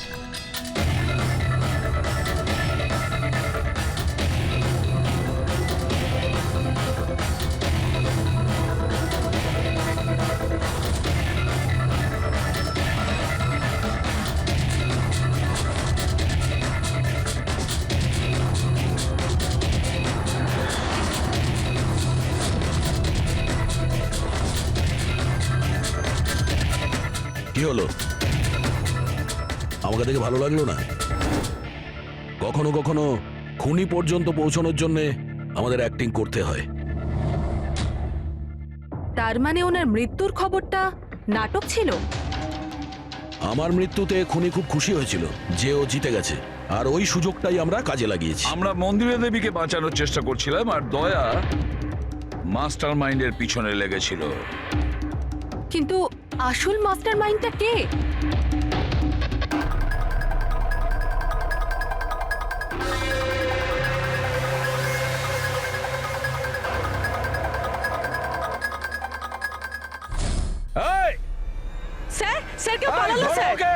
Speaker 1: কি হলো? আমাকে দেখে ভালো লাগলো না? কখনো কখনো খুনি পর্যন্ত পৌঁছানোর জন্য আমাদের অ্যাক্টিং করতে হয়।
Speaker 11: তার মানে ওনার মৃত্যুর খবরটা নাটক ছিল?
Speaker 1: আমার মৃত্যুতে খুনি খুব খুশি হয়েছিল যে ও জিতে গেছে, আর ওই সুযোগটাই আমরা কাজে লাগিয়েছি।
Speaker 3: আমরা মন্দিরা দেবীকে বাঁচানোর চেষ্টা করছিলাম, আর দয়া মাস্টার মাইন্ডের পিছনে লেগেছিল।
Speaker 11: কিন্তু আসল মাস্টার মাইন্ডটা কে?
Speaker 3: এই,
Speaker 11: স্যার, স্যার কেউ
Speaker 3: এই,
Speaker 11: পালালো
Speaker 3: ধরো
Speaker 11: স্যার।
Speaker 3: ওকে।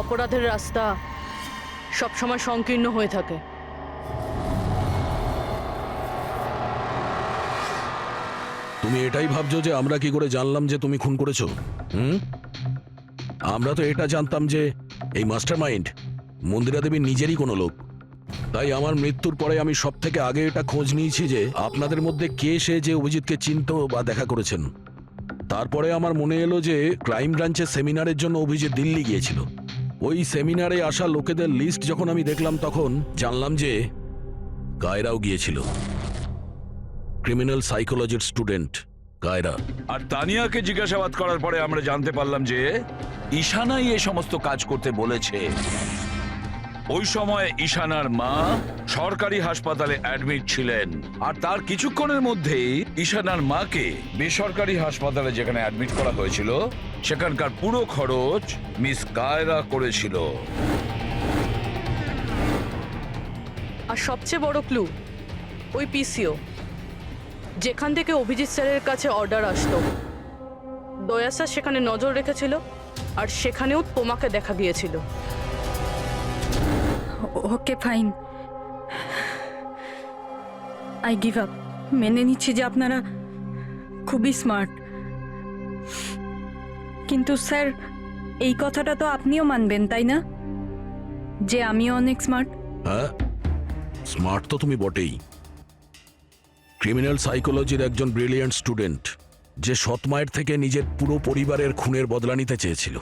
Speaker 5: অপরাধের রাস্তা সবসময় সংকীর্ণ হয়ে থাকে।
Speaker 1: তুমি এটাই ভাবছো যে আমরা কি করে জানলাম যে তুমি খুন করেছো? আমরা তো এটা জানতাম যে এই মাস্টার মাইন্ড মন্দিরা দেবীর নিজেরই কোনো লোক। তাই আমার মৃত্যুর পরে আমি সব থেকে আগে এটা খোঁজ নিয়েছি যে আপনাদের মধ্যে কে সে যে অভিজিৎকে চিনতো বা দেখা করেছেন। তারপরে আমার মনে এলো যে ক্রাইম ব্রাঞ্চের সেমিনারের জন্য অভিজিৎ দিল্লি গিয়েছিল। ওই সেমিনারে আসা লোকেদের লিস্ট যখন আমি দেখলাম তখন জানলাম যে কায়রাও গিয়েছিল। ক্রিমিনাল সাইকোলজির স্টুডেন্ট কায়রা।
Speaker 3: আর তানিয়াকে জিজ্ঞাসাবাদ করার পরে আমরা জানতে পারলাম যে ঈশানাই এই সমস্ত কাজ করতে বলেছে। ওই সময় ঈশানার মা সরকারি হাসপাতালে অ্যাডমিট ছিলেন, আর তার কিছুক্ষণের মধ্যেই ঈশানার মাকে বেসরকারি হাসপাতালে যেখানে অ্যাডমিট করা হয়েছিল সেখানকার পুরো খরচ মিস কায়রা করেছিল।
Speaker 5: আর সবচেয়ে বড় ক্লু ওই পিসিও, যেখান থেকে অভিজিৎ স্যারের কাছে অর্ডার আসতো, দয়া স্যার সেখানে নজর রেখেছিল আর সেখানেও তোমাকে দেখা দিয়েছিল।
Speaker 8: Okay fine, I give up. মেনে নিচ্ছি যে আপনারা খুবই স্মার্ট, কিন্তু স্যার এই কথাটা তো আপনিও মানবেন তাই না, যে আমিও অনেক স্মার্ট?
Speaker 1: হ্যাঁ, স্মার্ট তো তুমি বটেই। ক্রিমিনাল সাইকোলজির একজন ব্রিলিয়ান্ট স্টুডেন্ট, যে সৎ মায়ের থেকে নিজের পুরো পরিবারের খুনের বদলা নিতে চেয়েছিল।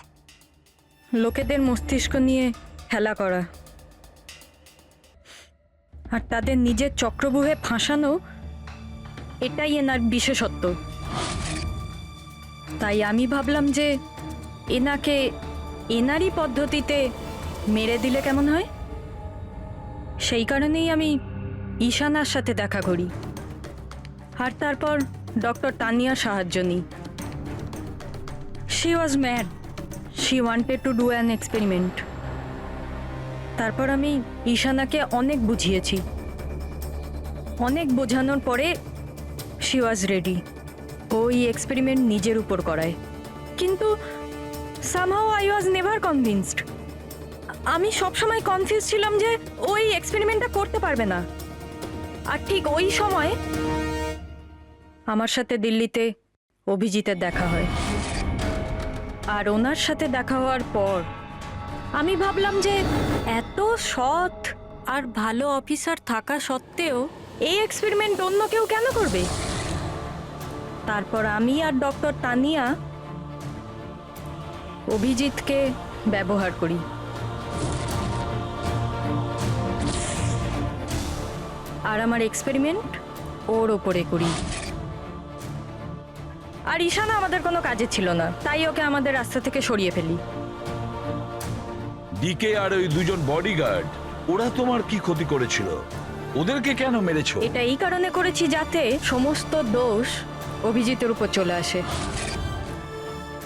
Speaker 8: লোকেদের মস্তিষ্ক নিয়ে খেলা করা আর তাদের নিজের চক্রব্যূহে ফাঁসানো, এটাই এনার বিশেষত্ব। তাই আমি ভাবলাম যে এনাকে এনারই পদ্ধতিতে মেরে দিলে কেমন হয়। সেই কারণেই আমি ঈশানার সাথে দেখা করি আর তারপর ডক্টর তানিয়ার সাহায্য নিই। She was mad, she wanted to do an experiment. তারপর আমি ঈশানাকে অনেক বুঝিয়েছি, অনেক বোঝানোর পরে শি ওয়াজ রেডি। ওই এক্সপেরিমেন্ট নিজের উপর করায়, কিন্তু somehow I was never convinced. আমি সবসময় কনফিউজ ছিলাম যে ওই এক্সপেরিমেন্টটা করতে পারবে না। আর ঠিক ওই সময় আমার সাথে দিল্লিতে অভিজিতের দেখা হয়, আর ওনার সাথে দেখা হওয়ার পর আমি ভাবলাম যে এত সৎ আর ভালো অফিসার থাকা সত্ত্বেও এই এক্সপেরিমেন্ট অন্য কেউ কেন করবে। তারপর আমি আর ডক্টর তানিয়া অভিজিৎকে ব্যবহার করি। আর আমার এক্সপেরিমেন্ট ওর ওপরে করি। আর ঈশানা আমাদের কোনো কাজে ছিল না, তাই ওকে আমাদের রাস্তা থেকে সরিয়ে ফেলি।
Speaker 3: ডিকে আর ওই দুজন বডিগার্ড, ওরা তোমার কি ক্ষতি করেছিল? ওদেরকে কেন মেরেছো?
Speaker 8: এটা এই কারণে করেছি যাতে সমস্ত দোষ অভিজিতের উপর চলে আসে।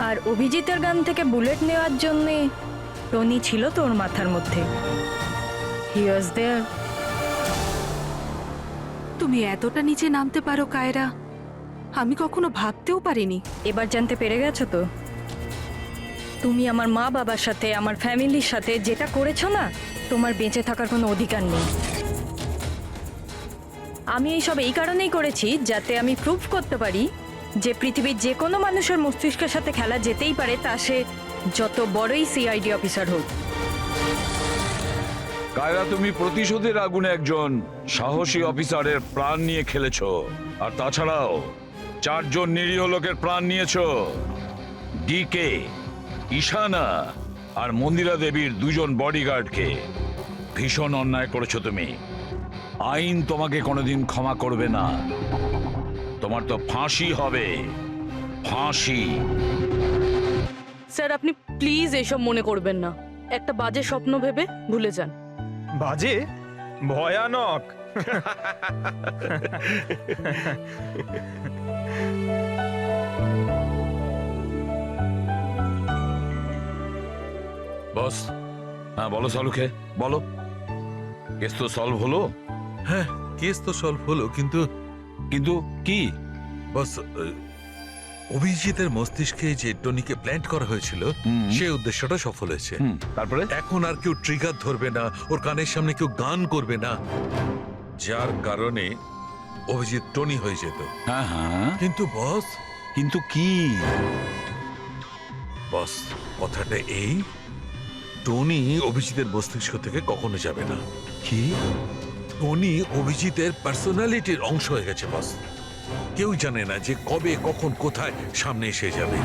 Speaker 8: আর অভিজিতের গান থেকে বুলেট নেওয়ার জন্যে টনি ছিল তোর মাথার মধ্যে। হি ওয়াজ দেয়ার।
Speaker 11: তুমি এতটা নিচে নামতে পারো কায়রা, আমি কখনো ভাবতেও পারিনি।
Speaker 8: এবার জানতে পেরে গেছো তো? তুমি আমার মা বাবার সাথে, আমার ফ্যামিলির সাথে যেটা করেছো না, তোমার বেঁচে থাকার কোনো অধিকার নেই। আমি এইসব এই কারণেই করেছি যাতে আমি প্রুভ করতে পারি যে পৃথিবীর যে কোনো মানুষের মস্তিষ্কের সাথে খেলা যেতেই পারে, তা সে যত বড়ই সিআইডি অফিসার হোক।
Speaker 3: কায়রা, তুমি প্রতিশোধের আগুনে একজন সাহসী অফিসারের প্রাণ নিয়ে খেলেছো, আর তাছাড়াও 4 জন নিরীহ লোকের প্রাণ নিয়েছো। ডিকে, ঈশানা আর মন্দিরা দেবীর 2 জন বডিগার্ডকে। ভীষণ অন্যায় করেছো তুমি। আইন তোমাকে কোনোদিন ক্ষমা করবে না। তোমার তো ফাঁসি হবে, ফাঁসি।
Speaker 5: স্যার আপনি প্লিজ এসব মনে করবেন না, একটা বাজে স্বপ্ন ভেবে ভুলে যান।
Speaker 4: বাজে? ভয়ানক।
Speaker 3: বস, হ্যাঁ বলো সালুকে, বলো। কেস তো সলভ হলো?
Speaker 10: হ্যাঁ, কেস তো সলভ হলো, কিন্তু
Speaker 3: কিন্তু কি?
Speaker 10: বস, অভিজিতের মস্তিষ্কে যে টনিকে প্ল্যান্ট করা হয়েছিল, সেই উদ্দেশ্যটা সফল হয়েছে।
Speaker 3: তারপরে
Speaker 10: এখন আর কেউ ট্রিগার ধরবে না, ওর কানের সামনে কেউ গান করবে না, যার কারণে অভিজিৎ টনি হয়ে যেত।
Speaker 3: হ্যাঁ হ্যাঁ,
Speaker 10: কিন্তু বস,
Speaker 3: কিন্তু কি?
Speaker 10: বস, কথাটা এই, টনি অভিজিতের মস্তিষ্ক থেকে কখনো যাবে না।
Speaker 3: কি?
Speaker 10: টনি অভিজিতের পার্সোনালিটির অংশ হয়ে গেছে বস। কেউ জানে না যে কবে, কখন, কোথায় সামনে এসে যাবে।